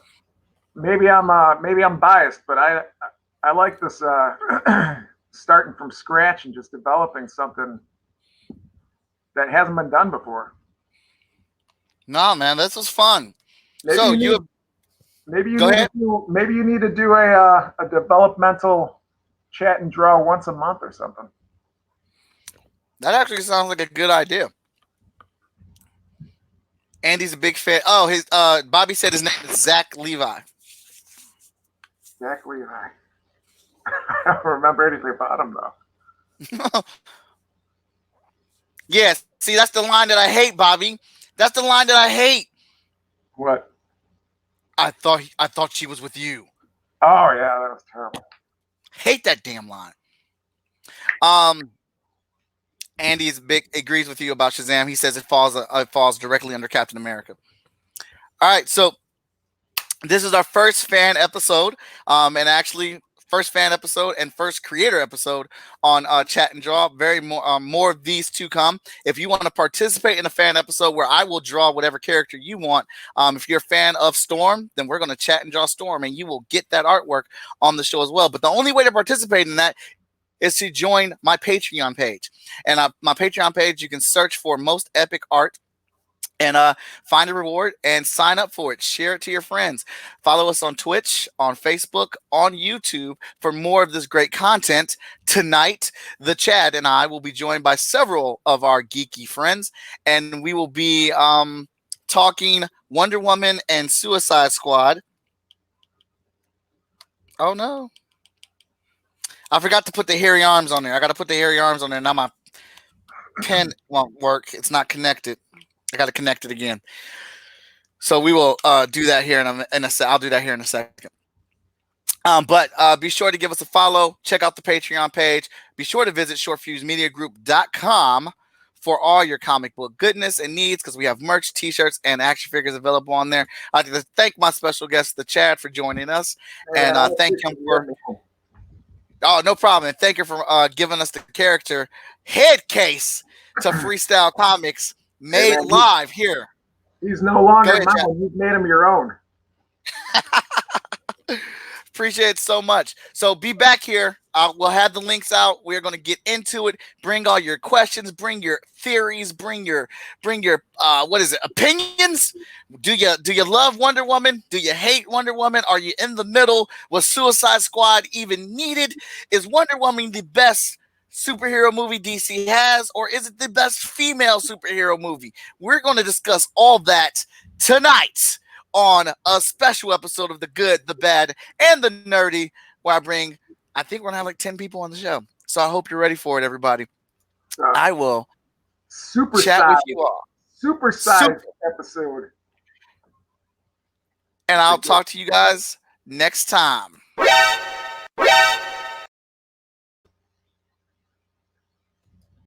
Maybe I'm biased, but I like this starting from scratch and just developing something that hasn't been done before. No, man, this was fun. Maybe So maybe you need to do a developmental chat and draw once a month or something. That actually sounds like a good idea. Andy's a big fan. Oh, his Bobby said his name is Zach Levi. Zach Levi. I don't remember anything about him though. Yes. See, that's the line that I hate, Bobby. That's the line that I hate. What? I thought she was with you. Oh yeah, that was terrible. Hate that damn line. Andy's agrees with you about Shazam. He says it falls directly under Captain America. All right, so this is our first fan episode, and actually first fan episode and first creator episode on Chat and Draw. More of these to come. If you want to participate in a fan episode where I will draw whatever character you want, if you're a fan of Storm, then we're going to chat and draw Storm, and you will get that artwork on the show as well. But the only way to participate in that is to join my Patreon page. And my Patreon page, you can search for Most Epic Art and find a reward and sign up for it. Share it to your friends. Follow us on Twitch, on Facebook, on YouTube for more of this great content. Tonight, the Chad and I will be joined by several of our geeky friends, and we will be talking Wonder Woman and Suicide Squad. Oh, no. I forgot to put the hairy arms on there. I got to put the hairy arms on there. Now my pen won't work. It's not connected. I got to connect it again. So we will do that here in a I'll do that here in a second. But be sure to give us a follow. Check out the Patreon page. Be sure to visit shortfusemediagroup.com for all your comic book goodness and needs, because we have merch, t-shirts, and action figures available on there. I'd like to thank my special guest, the Chad, for joining us, and thank him for. Oh, no problem. And thank you for giving us the character Headcase to Freestyle Comics, made live here. He's no longer mine. You've made him your own. Appreciate it so much. So be back here. We'll have the links out. We're going to get into it. Bring all your questions. Bring your theories. Bring your opinions. Do you love Wonder Woman? Do you hate Wonder Woman? Are you in the middle? Was Suicide Squad even needed? Is Wonder Woman the best superhero movie DC has, or is it the best female superhero movie? We're going to discuss all that tonight on a special episode of The Good, the Bad, and the Nerdy, where I think we're going to have like 10 people on the show. So I hope you're ready for it, everybody. I will chat with you all. Super sized episode. And I'll talk to you guys next time.